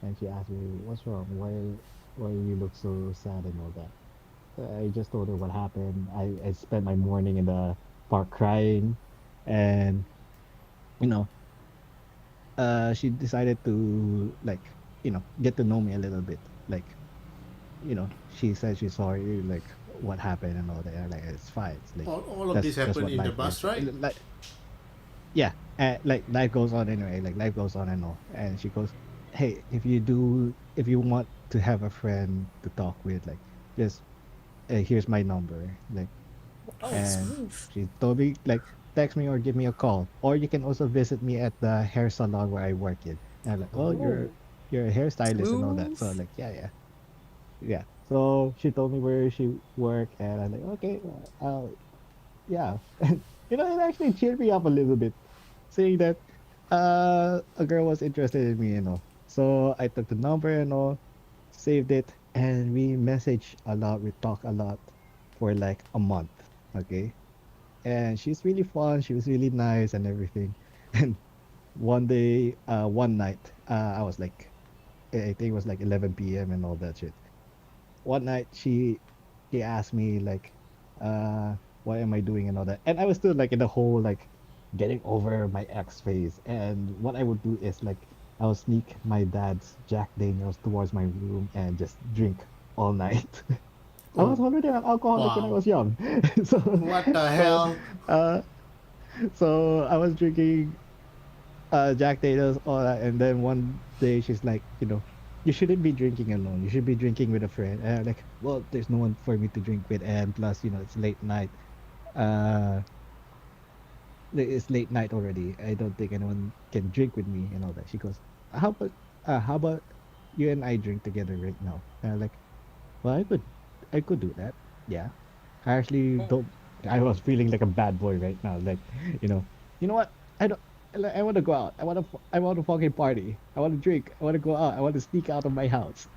and she asked me what's wrong, why you look so sad and all that. I just told her what happened. I spent my morning in the park crying, and you know she decided to, like, get to know me a little bit. Like, she said she's sorry, like what happened and all that. I'm like, it's fine. It's like All of this that's happened what in the life bus, is. right? Like, yeah, like life goes on anyway. Like life goes on and all. And she goes, hey, if you want to have a friend to talk with, like, just here's my number. Like, Oh, and smooth. she told me like text me or give me a call, or you can also visit me at the hair salon where I work in. And I'm like, oh, Oh, you're a hairstylist and all that. smooth. So I'm like, yeah. So she told me where she worked, and I'm like, okay, yeah. And it actually cheered me up a little bit, saying that a girl was interested in me, So I took the number and all, saved it, and we messaged a lot. We talked a lot for like a month. Okay. And she's really fun. She was really nice and everything. And one night, I was like, I think it was like 11 p.m. and all that shit. One night, she asked me like, uh, what am I doing and all that. And I was still like in the whole like getting over my ex phase. And what I would do is like, I would sneak my dad's Jack Daniels towards my room and just drink all night. I was Oh, already an alcoholic when I wow. was young. so What the so hell? uh so I was drinking Jack Daniels, all that, and then one day she's like, you shouldn't be drinking alone. You should be drinking with a friend. And I'm like, well, there's no one for me to drink with, and plus, it's late night. Uh, it's late night already. I don't think anyone can drink with me and all that. She goes, how about you and I drink together right now? And I'm like, well, I could do that. Yeah. I actually Oh, don't. I was feeling like a bad boy right now. Like, you know, you know what? I don't. I want to go out. I want to fucking party. I want to drink. I want to go out. I want to sneak out of my house.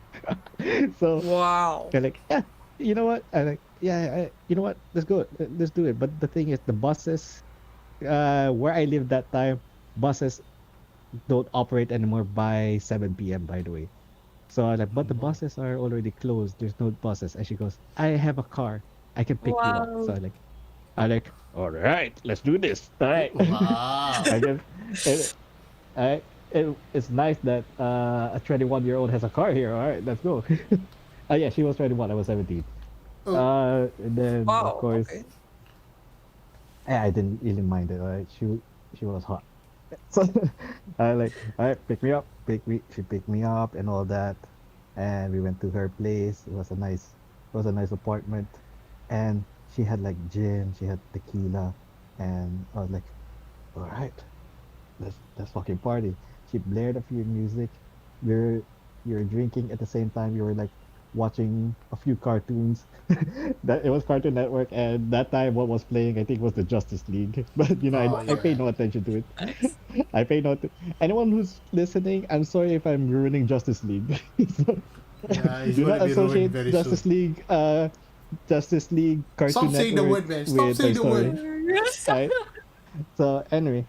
So wow. they're like, yeah. You know what? I like, yeah. You know what? Let's go. Let's do it. But the thing is, the buses, where I lived that time, buses don't operate anymore by 7 p.m. By the way. So I'm like, but the Oh, buses are already closed. There's no buses. And she goes, I have a car. I can pick you up. So Wow. I like, all right, let's do this. All right. wow. I guess it, it's nice that a 21-year-old has a car here. All right, let's go. Yeah, she was 21. I was 17. Oh, And then of Wow. course, Okay. I didn't really mind it. All right, she was hot. So I like, all right, pick me up, she picked me up and all that, and we went to her place. It was a nice apartment, and she had like gin, she had tequila, and I was like, all right, let's fucking party. She blared a few music. We're you're drinking at the same time. You were like watching a few cartoons. That it was Cartoon Network, and that time what was playing, I think, was the Justice League. But oh I paid yeah. no attention to it. Nice. I paid no. Anyone who's listening, I'm sorry if I'm ruining Justice League. So, Yeah, it's do going to not be ruined associate very soon. Justice League Stop Cartoon saying the Network word, man. Stop with Toy saying the word. Story. Right? So anyway,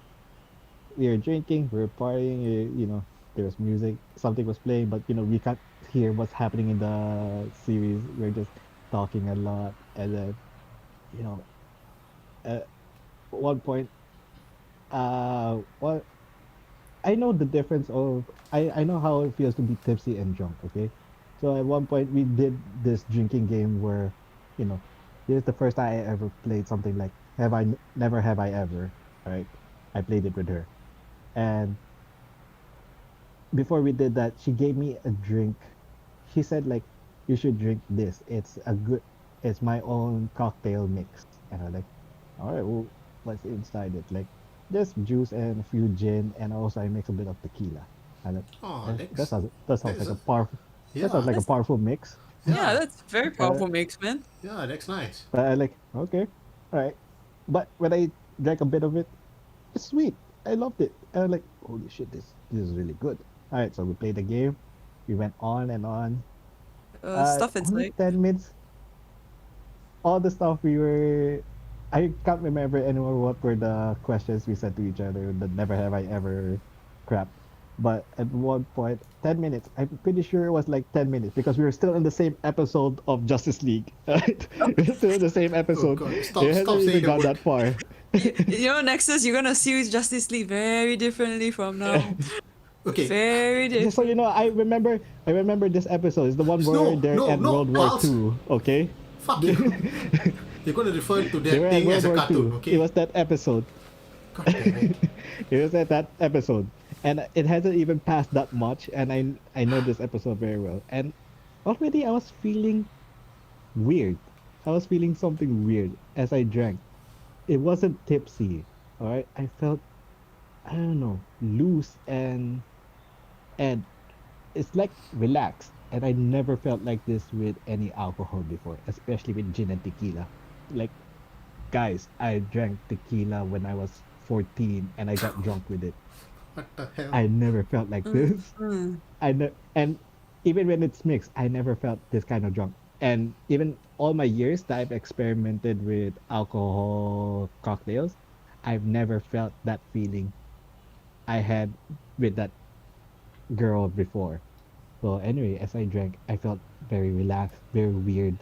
we were drinking, we were partying. There was music, something was playing, but we can't hear what's happening in the series. We're just talking a lot, and then you know, at one point, what I know the difference of I know how it feels to be tipsy and drunk. Okay, so at one point we did this drinking game where, you know, this is the first time I ever played something like Never Have I Ever. Right, I played it with her, and before we did that, she gave me a drink. She said like, you should drink this. It's my own cocktail mix. And I'm like, all right, well, what's inside it? Like, there's juice and a few gin, and also I mix a bit of tequila. And like, Oh, that sounds that's like a powerful, that sounds yeah, like a That's powerful mix. yeah. yeah, That's very Uh, powerful mix, man. yeah. That's nice. but I like, okay, all right. But when I drank a bit of it, it's sweet. I loved it. And I'm like, holy shit, this is really good. All right, so we played the game. We went on and on. Stuff Only inside. 10 minutes. All the stuff we were. I can't remember anymore what were the questions we said to each other. The never have I ever crap. But at one point, 10 minutes. I'm pretty sure it was like 10 minutes because we were still in the same episode of Justice League. Right? We were still in the same Oh episode. God, It hasn't stop saying even the gone word. that far. Nexus, you're gonna see Justice League very differently from now. Okay. Very Just so different. you know, I remember this episode. It's the one where No, they're no, at no, World War Pulse. Two. Okay, Fuck they you. You're going to refer to were that at thing World as a War cartoon, Two. It okay? was that episode. God damn it. It was at that episode, and it hasn't even passed that much. And I know this episode very well. And already I was feeling weird. I was feeling something weird as I drank. It wasn't tipsy. All right, I felt, I don't know, loose and it's like relaxed. And I never felt like this with any alcohol before, especially with gin and tequila. Like, guys, I drank tequila when I was 14 and I got drunk with it. What the hell? I never felt like this. And even when it's mixed, I never felt this kind of drunk. And even all my years that I've experimented with alcohol cocktails, I've never felt that feeling I had with that girl before. So anyway, as I drank, I felt very relaxed, very weird,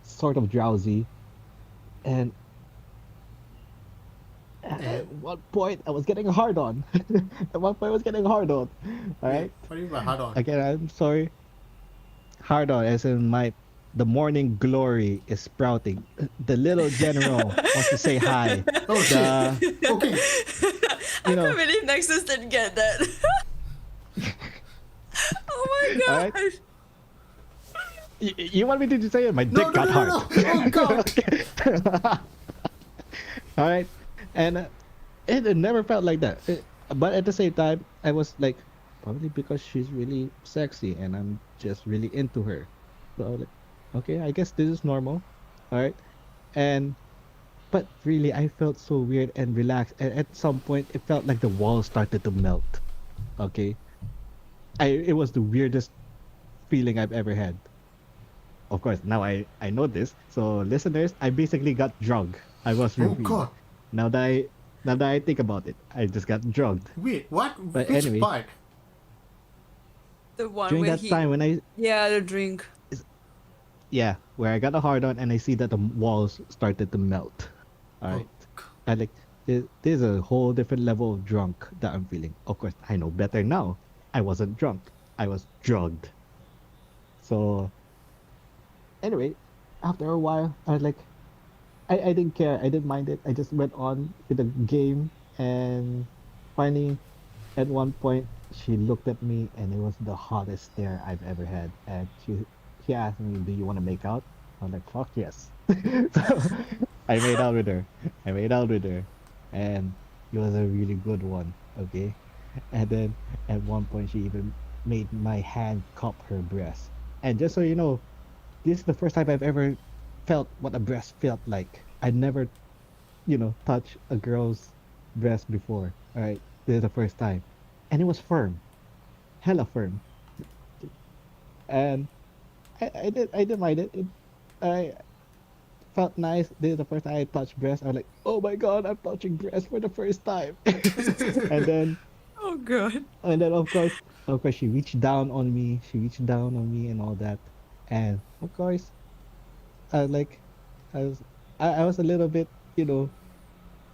sort of drowsy, and at And one point I was getting hard on. At one point I was getting hard on. All wait, right. what do you mean by hard on? Again, I'm sorry. Hard on, as in the morning glory is sprouting. The little general wants to say hi. Oh shit. The Okay. I you know, can't believe Nexus didn't get that. Oh my all right. gosh. You want me to say it? My No, dick no, got no, no, hard. no. Oh god. Okay. All right, and it never felt like that. But at the same time, I was like, probably because she's really sexy and I'm just really into her. So I was like, okay, I guess this is normal. All right, and but really, I felt so weird and relaxed. And at some point, it felt like the walls started to melt. Okay, it was the weirdest feeling I've ever had. Of course, now I know this. So listeners, I basically got drugged. I was Oh revealed. god. Now that I now that I think about it, I just got drugged. Wait, what? But Which anyway, part? The one during where that time when I yeah, the drink. yeah, where I got a hard on and I see that the walls started to melt. All Oh, right, I like there's a whole different level of drunk that I'm feeling. Of course, I know better now. I wasn't drunk. I was drugged. So anyway, after a while, I was like, I didn't care. I didn't mind it. I just went on with the game, and finally, at one point, she looked at me, and it was the hottest stare I've ever had. And she asked me, "Do you want to make out?" I was like, "Fuck yes." So I made out with her. I made out with her, and it was a really good one. Okay, and then at one point, she even made my hand cup her breast. And just so you know, this is the first time I've ever felt what a breast felt like. I never, touched a girl's breast before. All right, this is the first time, and it was firm, hella firm, and I didn't mind it. I felt nice. This is the first time I touched breast. I was like, oh my god, I'm touching breast for the first time. and then Oh god. and then of course, she reached down on me. She reached down on me and all that, and of course, I like, I was, I was a little bit, you know,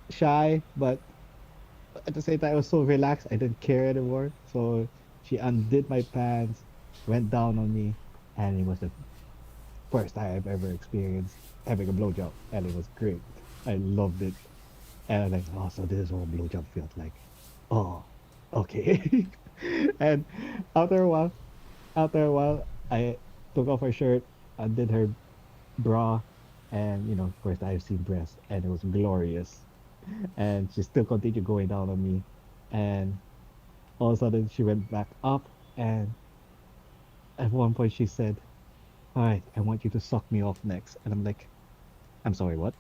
shy, but at the same time, I was so relaxed. I didn't care anymore. So she undid my pants, went down on me, and it was the first time I've ever experienced having a blowjob, and it was great. I loved it, and I'm like, oh, so this is what a blowjob feels like. Oh, okay. And after a while, after a while, I took off her shirt, undid her bra, and of course, I've seen breasts, and it was glorious. And she still continued going down on me, and all of a sudden, she went back up, and at one point, she said, "All right, I want you to suck me off next." And I'm like, "I'm sorry, what?"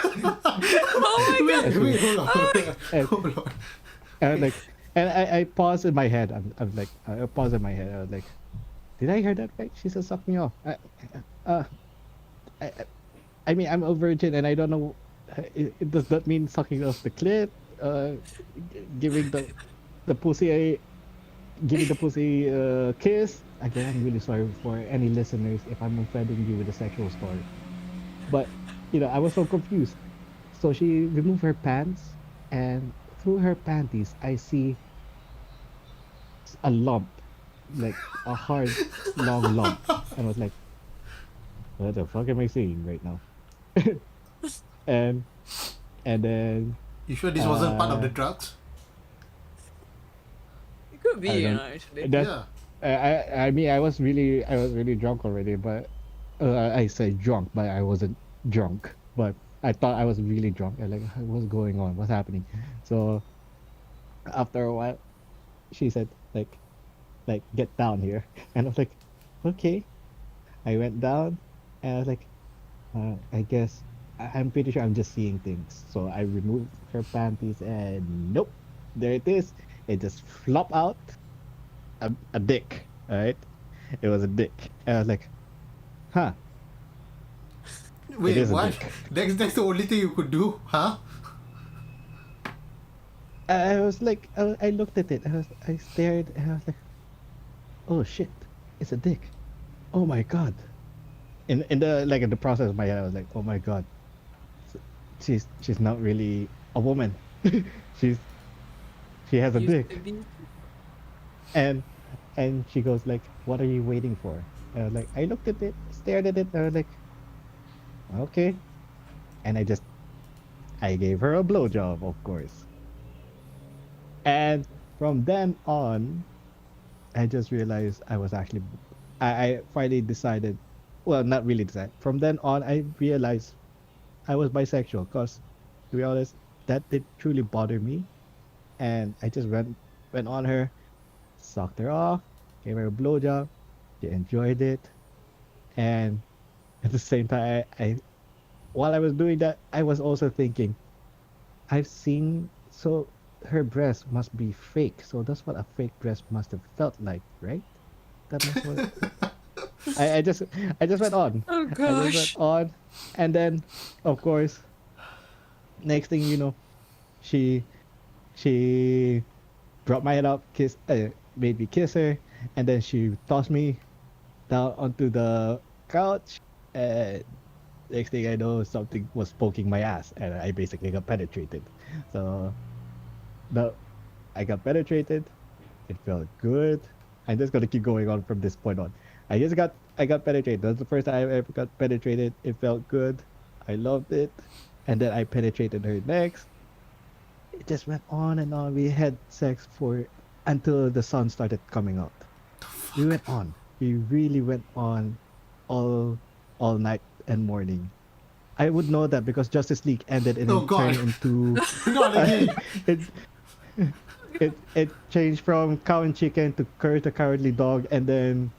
Oh my god. Wait, hold on. And, Hold on. and I'm like, and I paused in my head. I'm like, I paused in my head. I was like, "Did I hear that right?" She said, "Suck me off." Uh, I, I I mean, I'm a virgin, and I don't know. Does that mean sucking off the clit? Giving the pussy giving the pussy a kiss? Again, I'm really sorry for any listeners if I'm offending you with a sexual story. But I was so confused. So she removed her pants, and through her panties, I see a lump, like a hard, long lump. And I was like, what the fuck am I seeing right now? and and then You sure this wasn't part of the uh drugs? It could be, I don't actually. that Yeah. I mean I was really drunk already, but I say drunk, but I wasn't drunk. But I thought I was really drunk. I like, what's going on? What's happening? So after a while, she said like get down here, and I was like, okay. I went down, and I was like, I guess I'm pretty sure I'm just seeing things. So I removed her panties, and nope, there it is. It just flop out a dick. All right, it was a dick, and I was like, huh, it Wait, is a what? dick. That's the only thing you could do, huh? I was like, I looked at it. I stared, and I was like, oh shit, it's a dick. Oh my god. In the process of my head, I was like, oh my god, s- she's not really a woman. she's she has a Used dick. to be. and and she goes like, what are you waiting for? And I was like, I looked at it, stared at it, and I was like, okay. And I gave her a blowjob, of course. And from then on, I just realized I was actually, I finally decided, well, not really decided. From then on, I realized I was bisexual because, to be honest, that did truly bother me. And I just went on her, sucked her off, gave her a blowjob. She enjoyed it. And at the same time, while I was doing that, I was also thinking, I've seen, so her breast must be fake. So that's what a fake breast must have felt like, right? That must what I just I just went on. Oh I just went gosh. on, and then of course, next thing you know, she she brought my head up, made me kiss her, and then she tossed me down onto the couch. And next thing I know, something was poking my ass, and I basically got penetrated. So the I got penetrated. It felt good. I'm just gonna keep going on from this point on. I got penetrated. That's the first time I ever got penetrated. It felt good. I loved it. And then I penetrated her next. It just went on and on. We had sex for until the sun started coming out. We went on. We really went on all all night and morning. I would know that because Justice League ended and Oh it turned God, into not again. it it changed from cow and chicken to Courage the Cowardly Dog, and then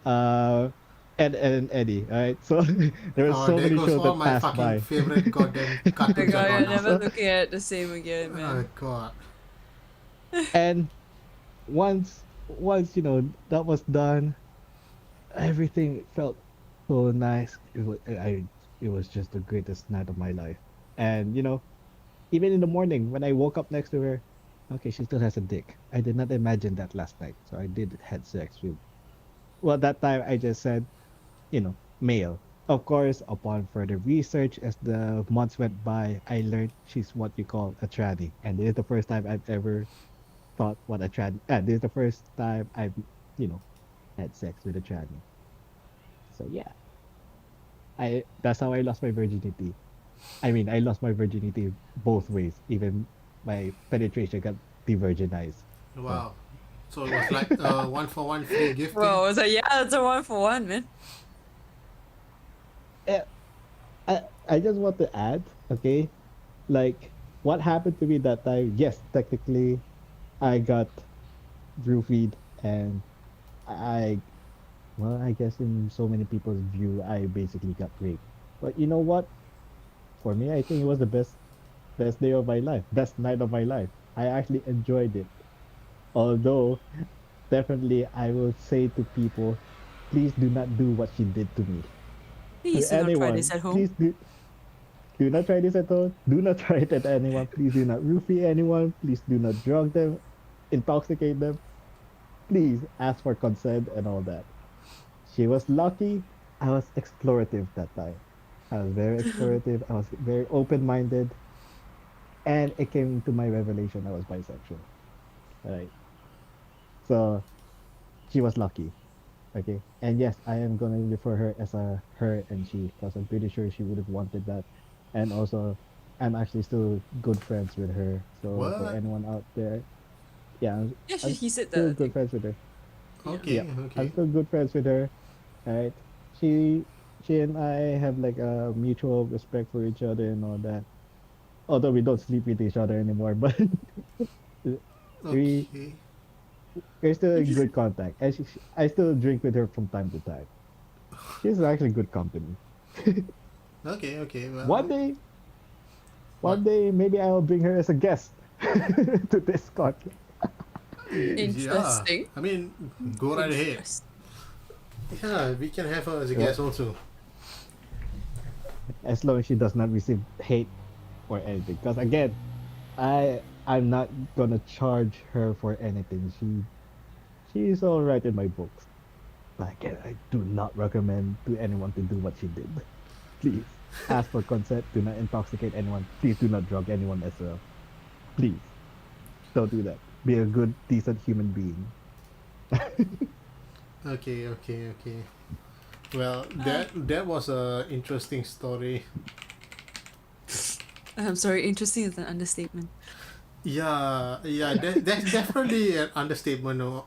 uh Ed, Ed and Eddie. All right, so there were Oh, so there many goes shows all that my passed fucking by. favorite goddamn Oh my cartoons are god, you're gone now. never So, looking at it the same again, Oh man. God. and once that was done, everything felt so nice. It was just the greatest night of my life. And even in the morning when I woke up next to her, okay, she still has a dick. I did not imagine that last night, so I did had sex with. Well, that time I just said, male. Of course, upon further research, as the months went by, I learned she's what you call a tranny, and this is the first time I've ever thought what a tranny. This is the first time I've, you know, had sex with a tranny. So yeah, I that's how I lost my virginity. I mean, I lost my virginity both ways. Even my penetration got de-virginized. So Wow. So it was like a one for one free gift Bro, thing. I was like, yeah, it's a 1 for 1, man. eh, I just want to add, okay, like what happened to me that time. Yes, technically, I got roofied, and I well, I guess in so many people's view, I basically got raped. But you know what? For me, I think it was the best day of my life, best night of my life. I actually enjoyed it. Although, definitely, I will say to people, please do not do what she did to me. To Please do not try this anyone, at home. please do not try this at all. Do not try it at anyone. Please do not roofie anyone. Please do not drug them, intoxicate them. Please ask for consent and all that. She was lucky. I was explorative that time. I was very explorative. I was very open minded. and it came to my revelation I was bisexual. Right. So she was lucky. Okay. And yes, I am gonna refer her as a her and she, because I'm pretty sure she would have wanted that. And also, I'm actually still good friends with her. So for What? anyone out there, yeah, Yeah, I'm he said still that. I good think. friends with her. Okay, Yeah, I'm okay. still good friends with her. Right. She she and I have like a mutual respect for each other and all that. Although we don't sleep with each other anymore, but we Okay. we're still in good contact. And I still drink with her from time to time. She's actually good company. Okay, okay. One Well, day, what? one day, maybe I'll bring her as a guest to this podcast. Yeah. Interesting. I mean, go right ahead. Interesting. Yeah, we can have her as a Yeah. guest also. As long as she does not receive hate or anything. Because again, I'm not gonna charge her for anything. She's all right in my books. But again, I do not recommend to anyone to do what she did. Please ask for consent. Do not intoxicate anyone. Please do not drug anyone as well. Please don't do that. Be a good, decent human being. Okay, okay, okay. Well, that was a interesting story. I'm sorry, interesting is an understatement. Yeah, yeah, that's definitely an understatement. No,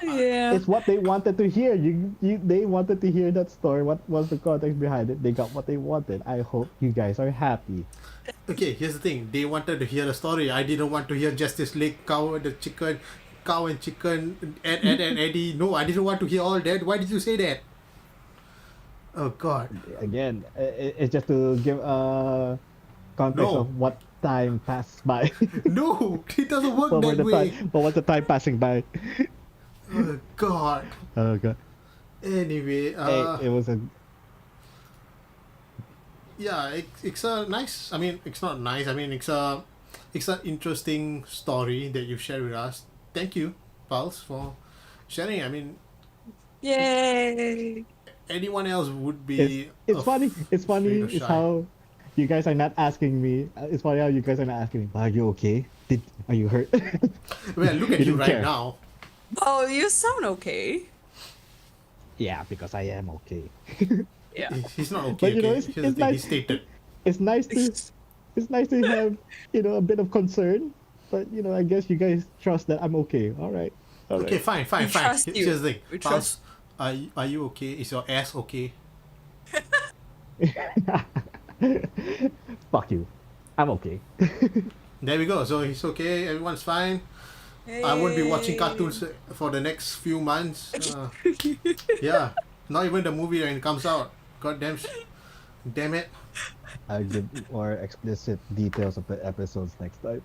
Yeah. It's what they wanted to hear. They wanted to hear that story. What was the context behind it? They got what they wanted. I hope you guys are happy. okay, here's the thing. They wanted to hear a story. I didn't want to hear Justice League, cow and chicken, and Eddie. No, I didn't want to hear all that. Why did you say that? Oh God, Again, it's just to give context no, of what time passed by. no, it doesn't work What were that the way. time? What was the time passing by? Oh God. Oh god. Anyway, Hey, it was a yeah, it's a nice. I mean, it's not nice. I mean, it's an interesting story that you shared with us. Thank you, Pulse, for sharing. I mean, Yay. anyone else would it's be it's funny. It's afraid funny. or It's shy. how you guys are not asking me. It's funny how you guys are not asking me. Are you okay? Are you hurt? Well, look at You you didn't right care. now. Oh, you sound okay. Yeah, because I am okay. Yeah. He's not okay. But you know, Okay, here's the it's thing. He's nice. stated. It's nice to it's nice to have a bit of concern. But I guess you guys trust that I'm okay. All right. All Okay, right. fine, fine, We fine. trust you. Here's the thing. We Pulse, trust. are you okay? Is your ass okay? Fuck you. I'm okay. There we go. So he's okay. Everyone's fine. I won't be watching Hey. cartoons for the next few months. Yeah, not even the movie when it comes out. God damn it. I'll give more explicit details of the episodes next time.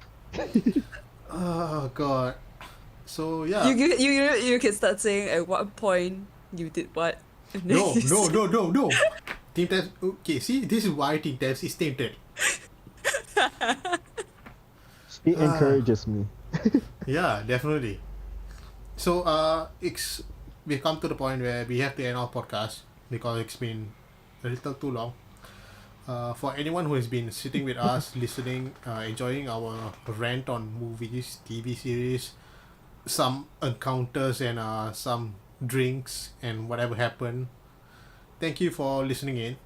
Oh God. So yeah. You can start saying at what point you did what. And then No, you no, say- no, no, no. Team Tabs. Okay, see, this is why Team Tabs is tainted. She encourages me. Yeah, definitely. So we've come to the point where we have to end our podcast because it's been a little too long. For anyone who has been sitting with us, listening, enjoying our rant on movies, TV series, some encounters and some drinks and whatever happened, thank you for listening in.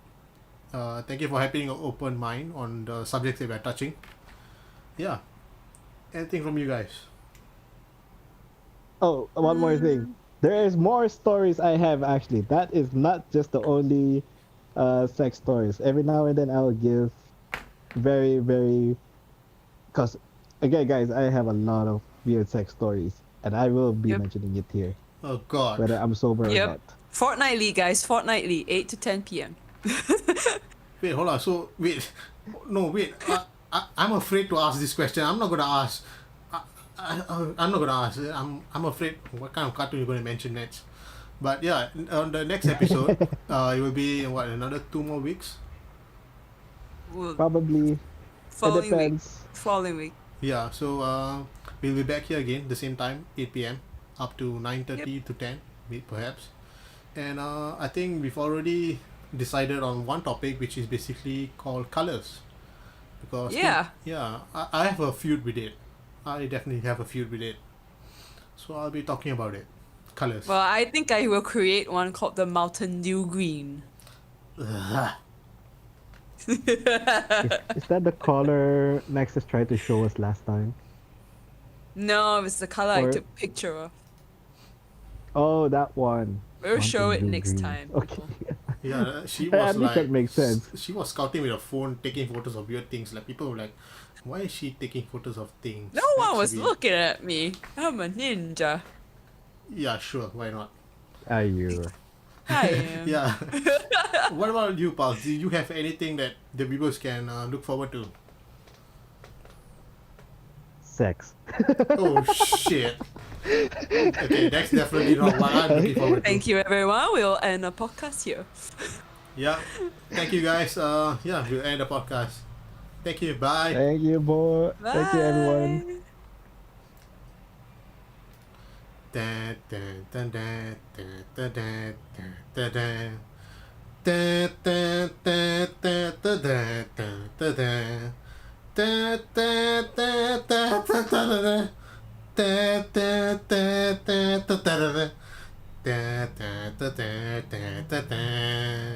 Thank you for having an open mind on the subjects that we're touching. Yeah. Anything from you guys? Oh, one more thing. There is more stories I have actually. That is not just the only sex stories. Every now and then I'll give very, very. Because, again, guys, I have a lot of weird sex stories. And I will be Yep. mentioning it here, Oh God. whether I'm sober or Yep. not. Fortnightly, guys. Fortnightly, 8 to 10 p.m. Wait, hold on. So wait, no, wait. I'm afraid to ask this question. I'm not gonna ask. I'm not gonna ask. I'm afraid. What kind of cartoon you're gonna mention next? But yeah, on the next episode, it will be in what, another 2 more weeks. Well, Probably. It following week. depends. Following week. Yeah. So we'll be back here again the same time, 8 p.m. up to 9:30 to 10, perhaps. And I think we've already decided on one topic, which is basically called colors. because Yeah. I have a feud with it. I definitely have a feud with it. So I'll be talking about it. Colors. Well, I think I will create one called the Mountain Dew Green. Ugh. Is that the color Nexus tried to show us last time? No, it's the color I Or- took picture of. Oh, that one. We'll show it Mountain Dew next Green. time. Okay. Yeah, she At was least that makes sense. She was scouting with a phone, taking photos of weird things. Like people were like, "Why is she taking photos of things?" No one That's was weird. looking at me. I'm a ninja. Yeah, sure, why not? Are you? I am. Yeah. What about you, pal? Do you have anything that the viewers can look forward to? Sex. Oh shit. Okay, that's definitely not what I'm looking forward to. Thank you, everyone. We'll end the podcast here. Yeah. Thank you guys. Yeah, we'll end the podcast. Thank you. Bye. Thank you, boy. Bye. Thank you, everyone. Dun, dun, dun, dun, dun, dun, dun, dun, dun. Dun, dun, dun, dun, dun, dun, dun, dun. Dun, dun, dun, dun, dun, dun, dun. Dun, dun, dun, dun, dun, dun, dun. Dun, dun, dun, dun, dun, dun, dun.